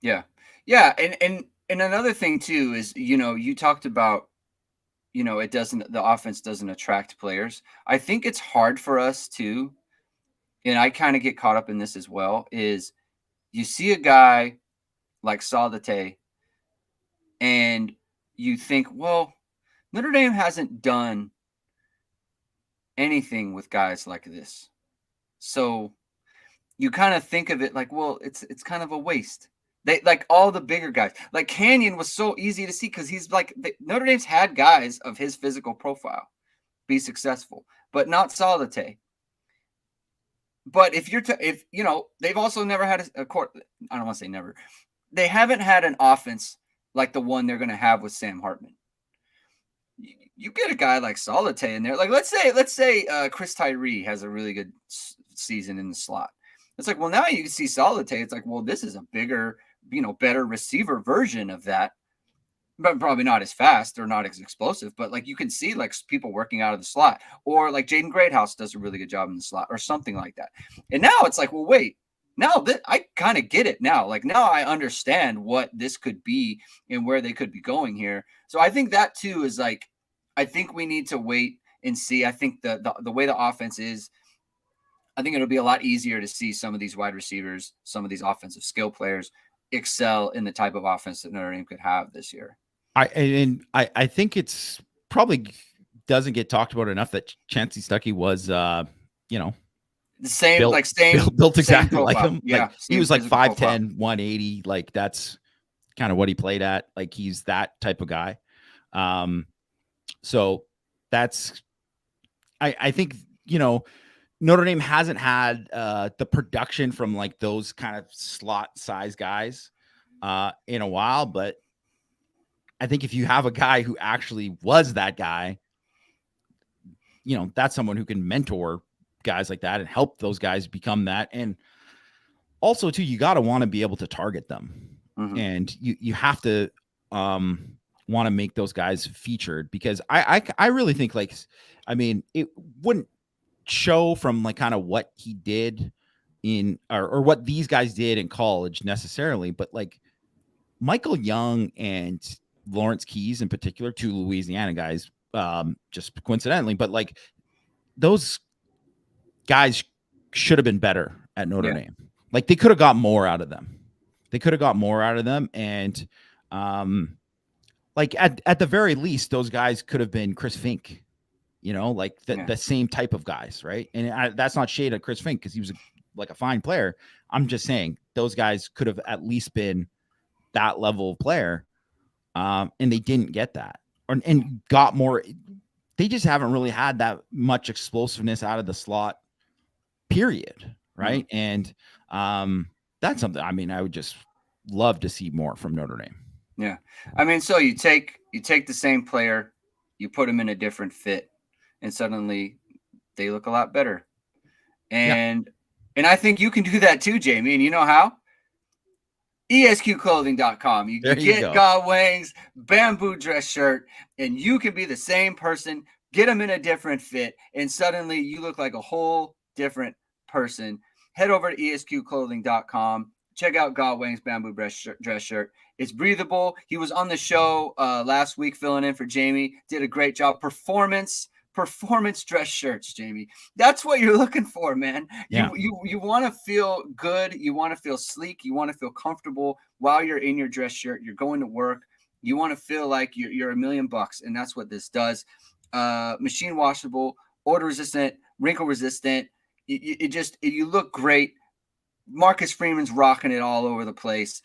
D: Yeah. Yeah. And another thing too is, you talked about, the offense doesn't attract players. I think it's hard for us too. And I kind of get caught up in this as well, is you see a guy like Solidity and you think, well, Notre Dame hasn't done anything with guys like this. So you kind of think of it like, well, it's kind of a waste. They like all the bigger guys, like Canyon was so easy to see because he's like Notre Dame's had guys of his physical profile be successful, but not Solidity. But if they've also never had a court. I don't want to say never. They haven't had an offense like the one they're going to have with Sam Hartman. You get a guy like Solidity in there. Like let's say Chris Tyree has a really good season in the slot. It's like, well, now you see Solidity. It's like, well, this is a bigger, better receiver version of that, but probably not as fast or not as explosive. But like you can see like people working out of the slot, or like Jaden Greathouse does a really good job in the slot, or something like that. And now it's like, well, wait, now that I kind of get it now. Like now I understand what this could be and where they could be going here. So I think that too is like, I think we need to wait and see. I think the way the offense is, I think it'll be a lot easier to see some of these wide receivers, some of these offensive skill players excel in the type of offense that Notre Dame could have this year.
C: I think it's probably doesn't get talked about enough that Chancey Stuckey was, the
D: same,
C: built exactly
D: same
C: like him.
D: Yeah,
C: like, he was like 5'10", 180. Like that's kind of what he played at. Like he's that type of guy. So that's, I think, Notre Dame hasn't had the production from like those kind of slot size guys in a while, but I think if you have a guy who actually was that guy, that's someone who can mentor guys like that and help those guys become that. And also too, you got to want to be able to target them. Mm-hmm. And you have to want to make those guys featured, because I really think it wouldn't show from like kind of what he did in or what these guys did in college necessarily, but like Michael Young and Lawrence Keys in particular, two Louisiana guys, just coincidentally, but like those guys should have been better at Notre Dame. Like they could have got more out of them. And like at the very least, those guys could have been Chris Fink, like the same type of guys, right? And that's not shade at Chris Fink because he was a fine player. I'm just saying those guys could have at least been that level of player, and they didn't get that, and got more. They just haven't really had that much explosiveness out of the slot, period, right? Mm-hmm. And that's something. I would just love to see more from Notre Dame.
D: Yeah, so you take the same player, you put them in a different fit, and suddenly they look a lot better. And I think you can do that too, Jamie. And you know how? ESQclothing.com. You get God Wang's bamboo dress shirt, and you can be the same person, get them in a different fit, and suddenly you look like a whole different person. Head over to ESQclothing.com. Check out God Wang's bamboo dress shirt. It's breathable. He was on the show last week filling in for Jamie. Did a great job. Performance dress shirts, Jamie. That's what you're looking for, man. Yeah. You want to feel good. You want to feel sleek. You want to feel comfortable while you're in your dress shirt. You're going to work. You want to feel like you're $1 million, and that's what this does. Machine washable, odor resistant, wrinkle resistant. You look great. Marcus Freeman's rocking it all over the place.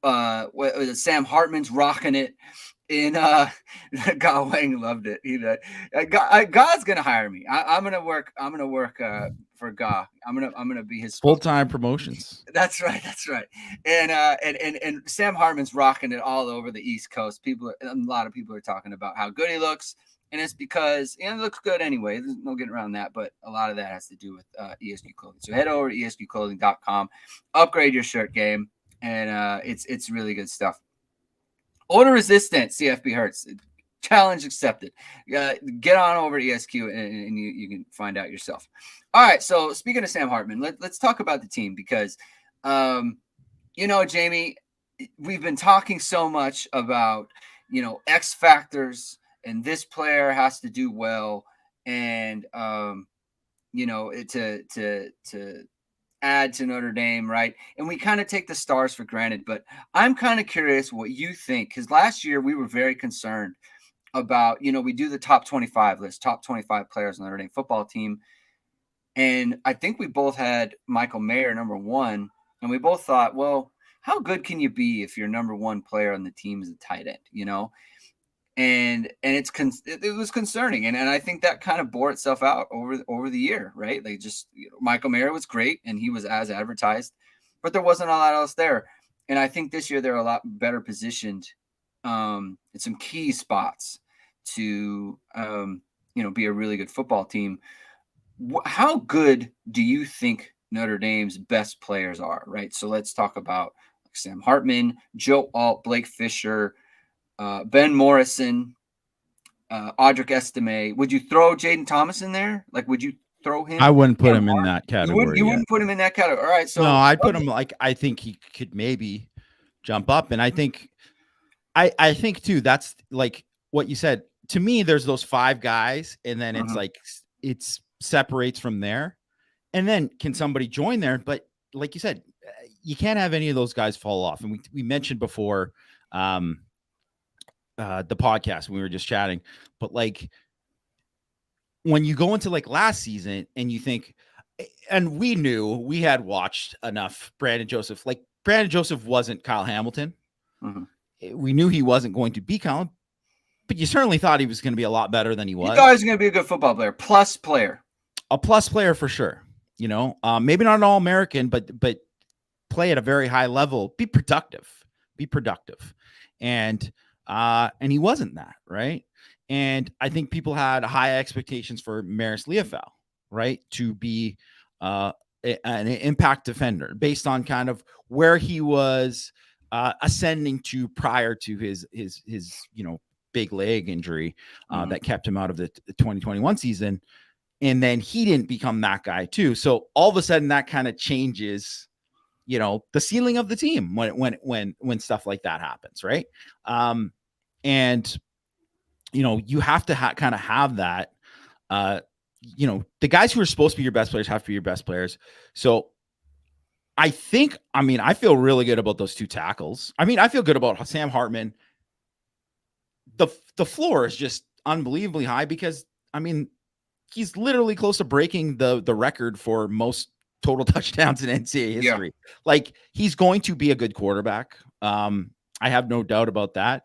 D: Sam Hartman's rocking it. And God Wang loved it. God's gonna hire me. I'm gonna work for Ga. I'm gonna be his
C: full-time promotions.
D: That's right. And Sam Hartman's rocking it all over the East Coast. A lot of people are talking about how good he looks, and it's because it looks good anyway. There's no getting around that, but a lot of that has to do with ESQ Clothing. So head over to ESQClothing.com, upgrade your shirt game, and it's really good stuff. Odor resistant CFB Hurts. Challenge accepted. Get on over to ESQ and you can find out yourself. All right. So speaking of Sam Hartman, let's talk about the team because, Jamie, we've been talking so much about, X factors and this player has to do well. And, to add to Notre Dame, right? And we kind of take the stars for granted, but I'm kind of curious what you think, because last year we were very concerned about, we do the top 25 list, top 25 players on the Notre Dame football team. And I think we both had Michael Mayer number 1. And we both thought, well, how good can you be if your number 1 player on the team is a tight end, And it was concerning. And I think that kind of bore itself out over the year, right? Like Michael Mayer was great and he was as advertised, but there wasn't a lot else there. And I think this year they're a lot better positioned in some key spots to, be a really good football team. How good do you think Notre Dame's best players are, right? So let's talk about Sam Hartman, Joe Alt, Blake Fisher, Ben Morrison, Audric Estime. Would you throw Jaden Thomas in there? Like, would you throw him?
C: I wouldn't put him in that category.
D: You wouldn't put him in that category. All right. So
C: no, I'd put him I think he could maybe jump up. And I think too, that's like what you said. To me, there's those 5 guys, and then it's like it's separates from there. And then can somebody join there? But like you said, you can't have any of those guys fall off. And we mentioned before the podcast when we were just chatting, but like when you go into like last season and you think, and we had watched enough Brandon Joseph, like Brandon Joseph wasn't Kyle Hamilton. We knew he wasn't going to be Kyle, but you certainly thought he was going to be a lot better than he was.
D: You thought he was going to be a good football player, a plus player
C: for sure. Maybe not an All-American, but play at a very high level, be productive. And he wasn't that, right? And I think people had high expectations for Maris Liufau, right? To be an impact defender based on kind of where he was ascending to prior to his big leg injury that kept him out of the 2021 season. And then he didn't become that guy too. So all of a sudden that kind of changes, the ceiling of the team when stuff like that happens. Right. And you have to kind of have that, the guys who are supposed to be your best players have to be your best players. So I feel really good about those 2 tackles. I feel good about Sam Hartman. The floor is just unbelievably high because he's literally close to breaking the record for most total touchdowns in NCAA history. Yeah. Like he's going to be a good quarterback. I have no doubt about that.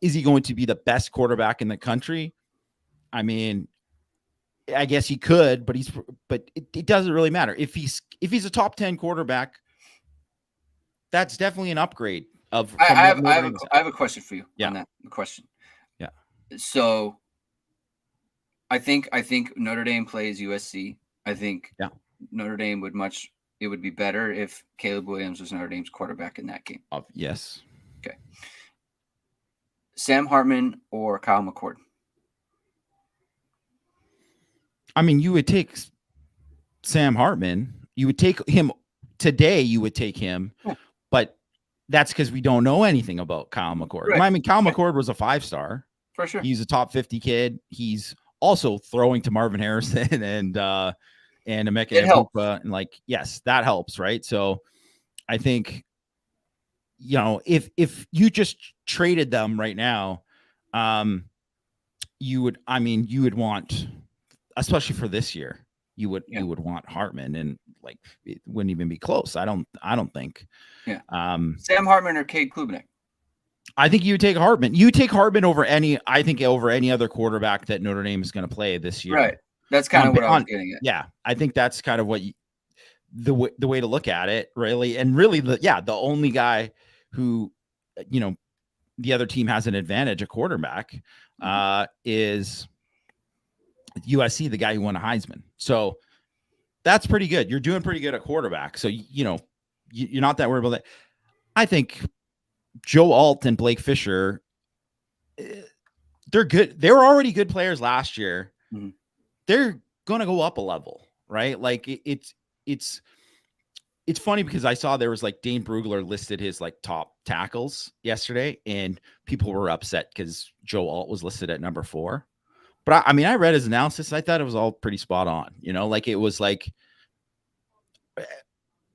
C: Is he going to be the best quarterback in the country? I guess he could, but it doesn't really matter. If he's a top 10 quarterback, that's definitely an upgrade of.
D: I have a question for you on that question.
C: Yeah.
D: So I think Notre Dame plays USC. I think Notre Dame it would be better if Caleb Williams was Notre Dame's quarterback in that game.
C: Yes.
D: Okay. Sam Hartman or Kyle McCord?
C: You would take Sam Hartman. You would take him today. You would take him, but that's because we don't know anything about Kyle McCord. Right. Kyle McCord was a 5-star
D: for sure.
C: He's a top 50 kid. He's also throwing to Marvin Harrison and Emeka Ebuka, and yes, that helps, right? So I think if you just traded them right now, you would want, especially for this year, you would want Hartman, and it wouldn't even be close. I don't think.
D: Yeah. Sam Hartman or Cade Klubnik?
C: I think you would take Hartman. You take Hartman over any other quarterback that Notre Dame is going to play this year.
D: Right. That's kind of what I was getting at.
C: Yeah, I think that's kind of what the way to look at it, really. And really, the only guy who, the other team has an advantage, a quarterback, is USC, the guy who won a Heisman. So that's pretty good. You're doing pretty good at quarterback. So, you're not that worried about that. I think Joe Alt and Blake Fisher, they're good. They were already good players last year.
D: Mm-hmm.
C: They're going to go up a level, right? Like it's funny because I saw there was like Dane Brugler listed his like top tackles yesterday, and people were upset because Joe Alt was listed at number 4. But I mean, I read his analysis. I thought it was all pretty spot on. Like it was like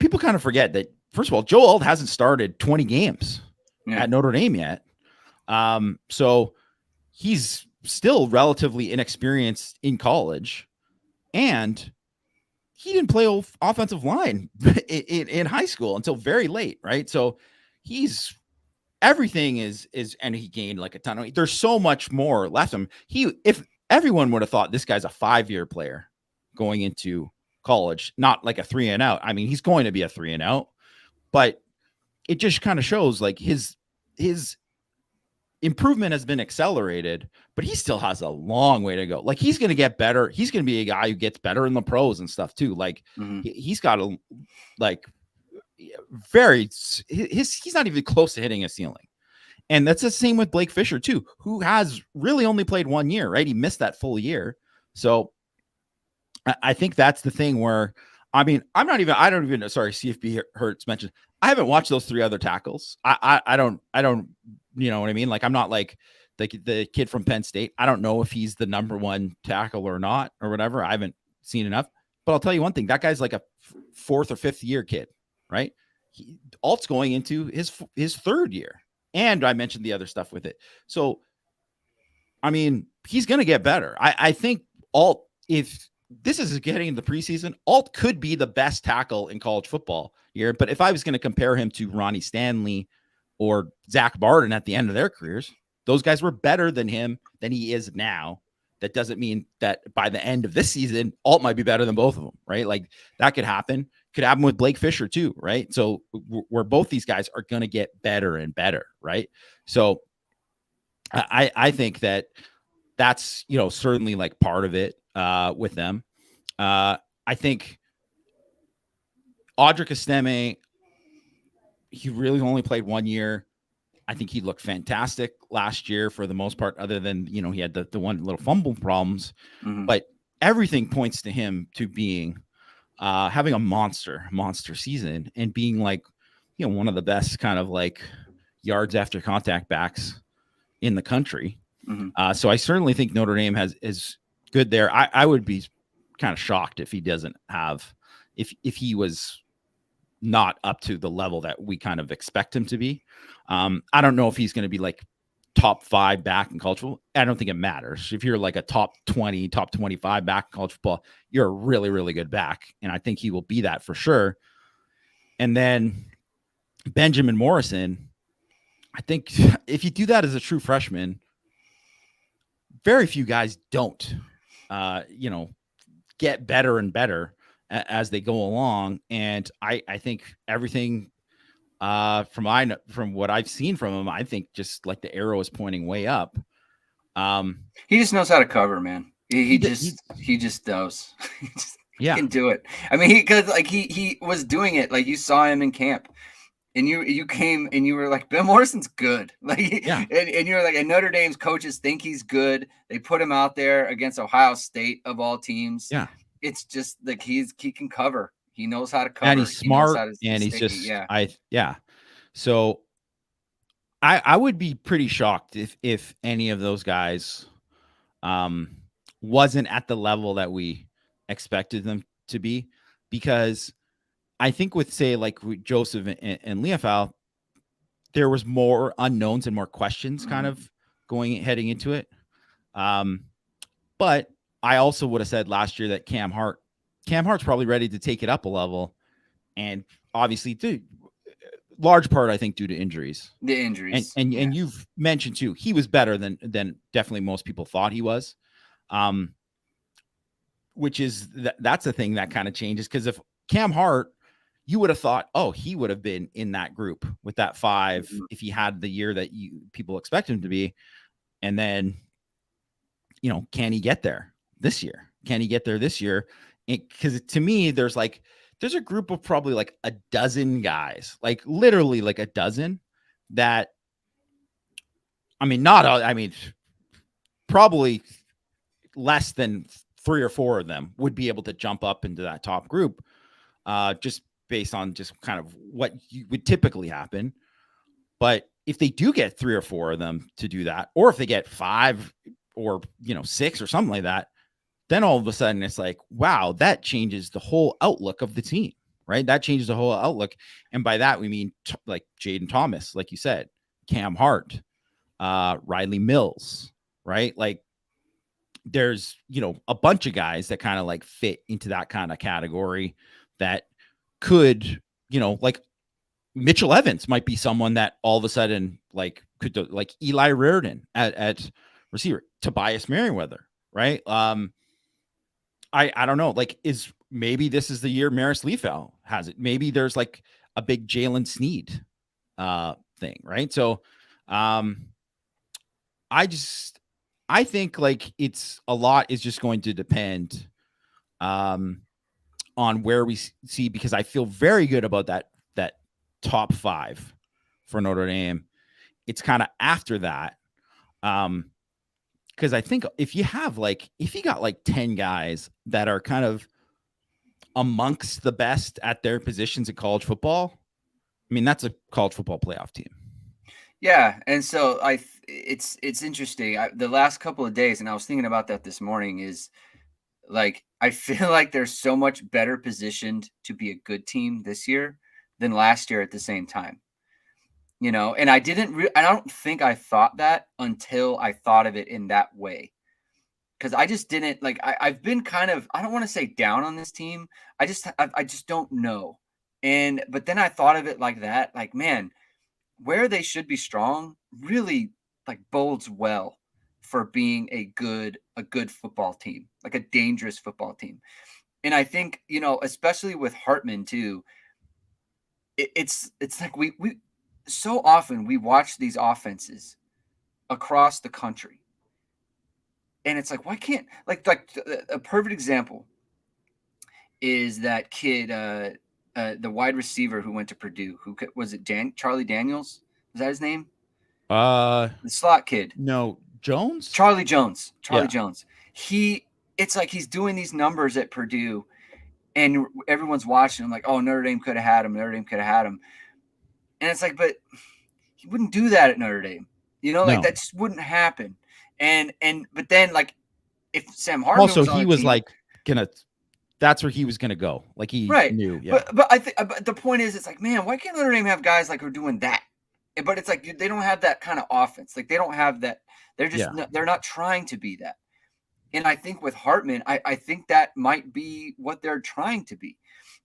C: people kind of forget that, first of all, Joe Alt hasn't started 20 games at Notre Dame yet. So he's still relatively inexperienced in college, and he didn't play offensive line in high school until very late. Right. So everything is, and he gained like a ton. There's so much more left of him. If everyone would have thought this guy's a 5-year player going into college, not like a 3 and out. I mean, he's going to be a 3 and out, but it just kind of shows like his improvement has been accelerated, but he still has a long way to go. Like he's going to get better. He's going to be a guy who gets better in the pros and stuff too. Like he's got a, like he's not even close to hitting a ceiling. And that's the same with Blake Fisher too, who has really only played 1 year, right? He missed that full year. So I think that's the thing where, I mean, I don't even, sorry, CFB Hurts mentioned, I haven't watched those 3 other tackles. I don't, you know what I mean? Like, I'm not like the kid from Penn State. I don't know if he's the number 1 tackle or not, or whatever. I haven't seen enough, but I'll tell you one thing, that guy's like a 4th or 5th year kid, right? Alt's going into his 3rd year. And I mentioned the other stuff with it. So, I mean, he's going to get better. I think Alt, if this is getting into the preseason, Alt could be the best tackle in college football here. But if I was going to compare him to Ronnie Stanley or Zach Barden at the end of their careers, those guys were better than him than he is now. That doesn't mean that by the end of this season, Alt might be better than both of them, right? Like that could happen. Could happen with Blake Fisher too, right? So where both these guys are going to get better and better, right? So I think that's, certainly like part of it with them. I think Audric Estime, he really only played 1 year. I think he looked fantastic last year for the most part, other than, he had the one little fumble problems, but everything points to him to being having a monster season and being like, one of the best kind of like yards after contact backs in the country. So I certainly think Notre Dame is good there. I would be kind of shocked if he doesn't have, if he was not up to the level that we kind of expect him to be. I don't know if he's going to be like top 5 back in college football. I don't think it matters. If you're like a top 20, top 25 back in college football, you're a really, really good back. And I think he will be that for sure. And then Benjamin Morrison, I think if you do that as a true freshman, very few guys don't, get better and better as they go along. And I think everything from what I've seen from him, I think just like the arrow is pointing way up.
D: He just knows how to cover, man. He just does. He can do it. I mean, he was doing it. Like you saw him in camp, and you came and you were like, Ben Morrison's good. Like, and you're like, and Notre Dame's coaches think he's good. They put him out there against Ohio State of all teams. Yeah, it's just like he can cover. He knows how to cover.
C: And he's smart, and he's just So I would be pretty shocked if any of those guys wasn't at the level that we expected them to be, because I think with, say, like with Joseph and Leofau, there was more unknowns and more questions kind of heading into it. But I also would have said last year that Cam Hart's probably ready to take it up a level, and obviously large part, I think, due to injuries. The injuries. And you've mentioned too, he was better than definitely most people thought he was. which is that's the thing that kind of changes. Because if Cam Hart, you would have thought, oh, he would have been in that group with that 5 if he had the year that people expect him to be. And then, can he get there this year? Can he get there this year? Because to me, there's a group of probably like a dozen guys, like literally like a dozen that, probably less than 3 or 4 of them would be able to jump up into that top group, just based on just kind of what would typically happen. But if they do get 3 or 4 of them to do that, or if they get 5 or 6 or something like that, then all of a sudden it's like, wow, that changes the whole outlook of the team, right? That changes the whole outlook. And by that, we mean like Jaden Thomas, like you said, Cam Hart, Riley Mills, right? Like there's, a bunch of guys that kind of like fit into that kind of category that could, like Mitchell Evans might be someone that all of a sudden like could do, like Eli Reardon at receiver, Tobias Merriweather, right? I don't know. Like, maybe this is the year Maris Liefau has it. Maybe there's like a big Jalen Sneed thing, right? So I think like it's a lot is just going to depend on where we see, because I feel very good about that top 5 for Notre Dame. It's kind of after that. Because I think if you got like 10 guys that are kind of amongst the best at their positions in college football, that's a college football playoff team.
D: Yeah, and so it's interesting. The last couple of days, and I was thinking about that this morning, is like I feel like they're so much better positioned to be a good team this year than last year at the same time. And I don't think I thought that until I thought of it in that way. Because I just didn't I've been kind of, I don't want to say down on this team. I just don't know. But then I thought of it like that, like, man, where they should be strong really like bodes well for being a good football team, like a dangerous football team. And I think, especially with Hartman too, it's like we so often we watch these offenses across the country, and it's like, why can't like a perfect example is that kid, the wide receiver who went to Purdue, who was it? Charlie Daniels, was that his name? The slot kid.
C: No, Jones.
D: Charlie Jones. Jones. It's like he's doing these numbers at Purdue, and everyone's watching him like, oh, Notre Dame could have had him. And it's like, but he wouldn't do that at Notre Dame. Like that just wouldn't happen. But then like if Sam Hartman
C: also was he was team, like that's where he was gonna go. Like he knew. Yeah.
D: But I think the point is, it's like, man, why can't Notre Dame have guys like who are doing that? But it's like they don't have that kind of offense. Like they don't have that. They're just they're not trying to be that. And I think with Hartman, I think that might be what they're trying to be.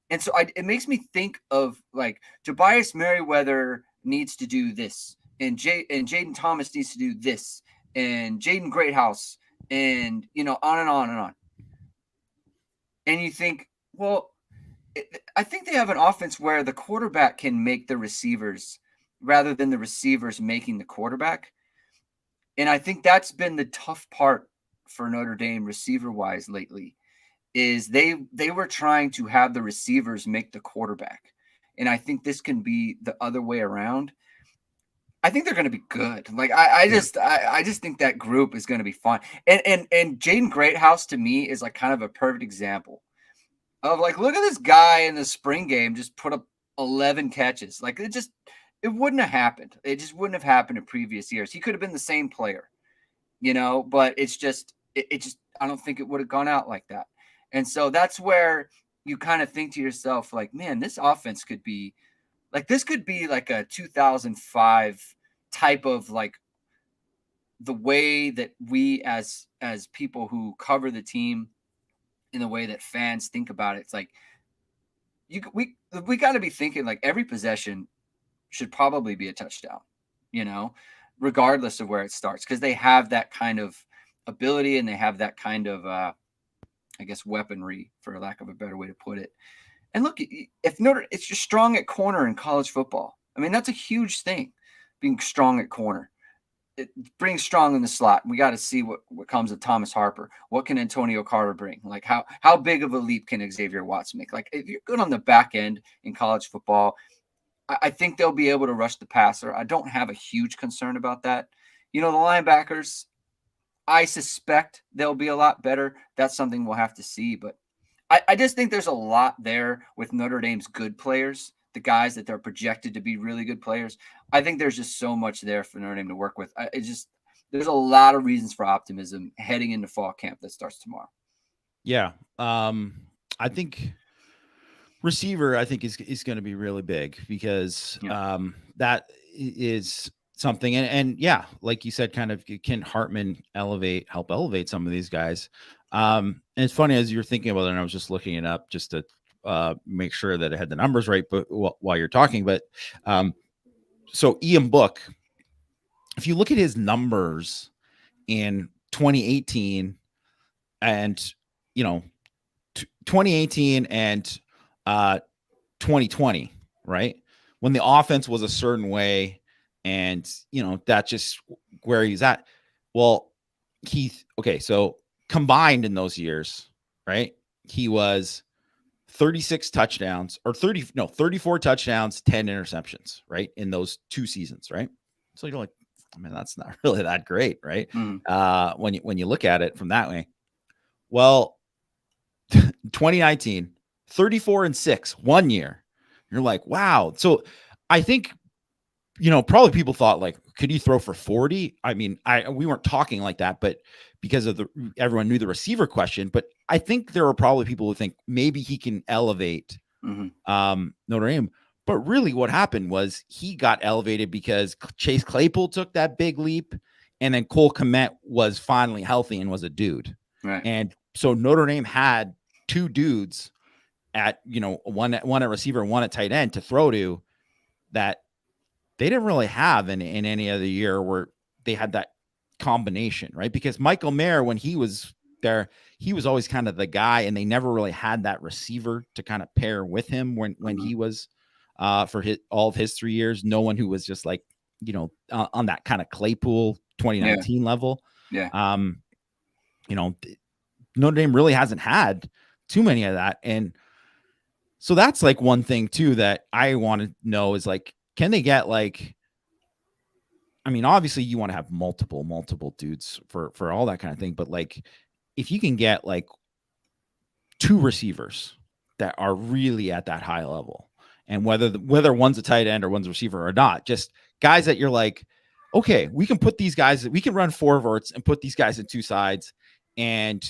D: And so it makes me think of like Tobias Merriweather needs to do this, and Jaden Thomas needs to do this, and Jaden Greathouse, and on and on and on. And you think, well, I think they have an offense where the quarterback can make the receivers rather than the receivers making the quarterback. And I think that's been the tough part for Notre Dame receiver-wise lately, is they were trying to have the receivers make the quarterback. And I think this can be the other way around. I think they're going to be good. Like I just think that group is going to be fun. And Jaden Greathouse to me is like kind of a perfect example of like, look at this guy in the spring game just put up 11 catches. Like it wouldn't have happened. It just wouldn't have happened in previous years. He could have been the same player, but it's just I don't think it would have gone out like that. And so that's where you kind of think to yourself, like, man, this offense could be like, this could be like a 2005 type of like the way that we as people who cover the team, in the way that fans think about it. It's like we got to be thinking like every possession should probably be a touchdown, regardless of where it starts, because they have that kind of ability and they have that kind of I guess, weaponry, for lack of a better way to put it. And look, if it's just strong at corner in college football. I mean, that's a huge thing, being strong at corner. It brings strong in the slot. We got to see what comes of Thomas Harper. What can Antonio Carter bring? Like how big of a leap can Xavier Watts make? Like if you're good on the back end in college football, I think they'll be able to rush the passer. I don't have a huge concern about that. The linebackers, I suspect they'll be a lot better. That's something we'll have to see. But I just think there's a lot there with Notre Dame's good players, the guys that they're projected to be really good players. I think there's just so much there for Notre Dame to work with. There's a lot of reasons for optimism heading into fall camp that starts tomorrow.
C: Yeah. I think receiver, is going to be really big because that is something. And yeah, like you said, kind of can Hartman help elevate some of these guys. And it's funny as you're thinking about it, and I was just looking it up just to make sure that I had the numbers right, but while you're talking, but so Ian Book, if you look at his numbers in 2018 and 2018 and 2020, right, when the offense was a certain way, and that's just where he's at. Well, so combined in those years, right, he was 36 touchdowns or 34 touchdowns, 10 interceptions, right, in those 2 seasons, right? So you're like, I mean, that's not really that great, right? When you look at it from that way. Well, 2019, 34-6 1 year. You're like, wow. So I think probably people thought, like, could he throw for 40? I mean, we weren't talking like that, but because of everyone knew the receiver question. But I think there are probably people who think maybe he can elevate Notre Dame. But really what happened was he got elevated because Chase Claypool took that big leap, and then Cole Kmet was finally healthy and was a dude.
D: Right.
C: And so Notre Dame had 2 dudes at, one at receiver, one at tight end to throw to, that they didn't really have in any other year where they had that combination, right? Because Michael Mayer, when he was there, he was always kind of the guy, and they never really had that receiver to kind of pair with him when he was for all of his 3 years. No one who was just like, on that kind of Claypool 2019 level.
D: Yeah.
C: Notre Dame really hasn't had too many of that. And so that's like one thing too that I want to know is, like, can they get, like, I mean, obviously you want to have multiple dudes for all that kind of thing. But, like, if you can get, like, 2 receivers that are really at that high level, and whether one's a tight end or one's a receiver or not, just guys that you're like, okay, we can put these guys, we can run 4 verts and put these guys in 2 sides, and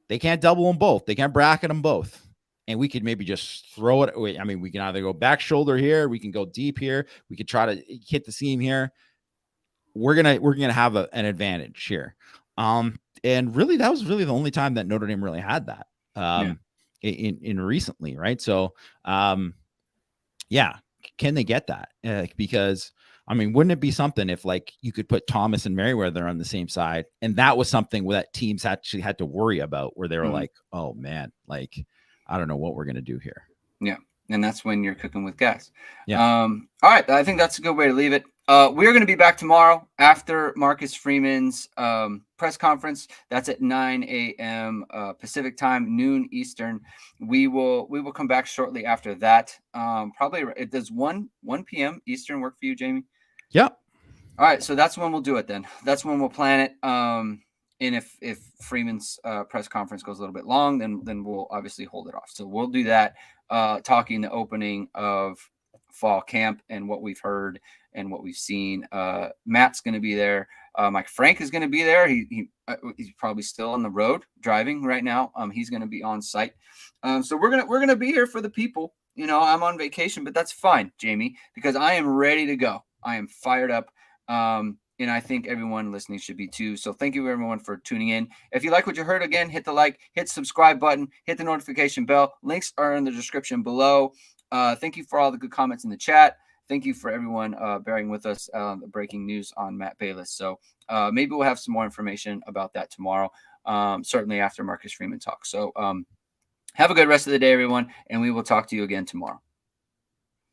C: they can't double them both. They can't bracket them both. And we could maybe just throw it away. I mean, we can either go back shoulder here, we can go deep here, we could try to hit the seam here. We're gonna have an advantage here. And really, that was really the only time that Notre Dame really had that in recently, right? So, yeah, can they get that? Because, I mean, wouldn't it be something if, like, you could put Thomas and Merriweather on the same side, and that was something that teams actually had to worry about, where they were like, oh man, like, I don't know what we're going to do here.
D: Yeah. And that's when you're cooking with gas.
C: Yeah.
D: All right. I think that's a good way to leave it. We're going to be back tomorrow after Marcus Freeman's press conference. That's at 9 a.m. Pacific time, noon Eastern. We will come back shortly after that. Probably it does 1 p.m. Eastern work for you, Jamie?
C: Yep.
D: All right. So that's when we'll do it then. That's when we'll plan it. And if Freeman's press conference goes a little bit long, then we'll obviously hold it off. So we'll do that, talking the opening of fall camp and what we've heard and what we've seen. Matt's going to be there. Mike Frank is going to be there. He's probably still on the road driving right now. He's going to be on site. So we're gonna be here for the people. I'm on vacation, but that's fine, Jamie, because I am ready to go. I am fired up. And I think everyone listening should be too. So thank you, everyone, for tuning in. If you like what you heard, again, hit the like, hit the subscribe button, hit the notification bell. Links are in the description below. Thank you for all the good comments in the chat. thank you for everyone bearing with us the breaking news on Matt Balis. So maybe we'll have some more information about that tomorrow, certainly after Marcus Freeman talks. So have a good rest of the day, everyone, and we will talk to you again tomorrow.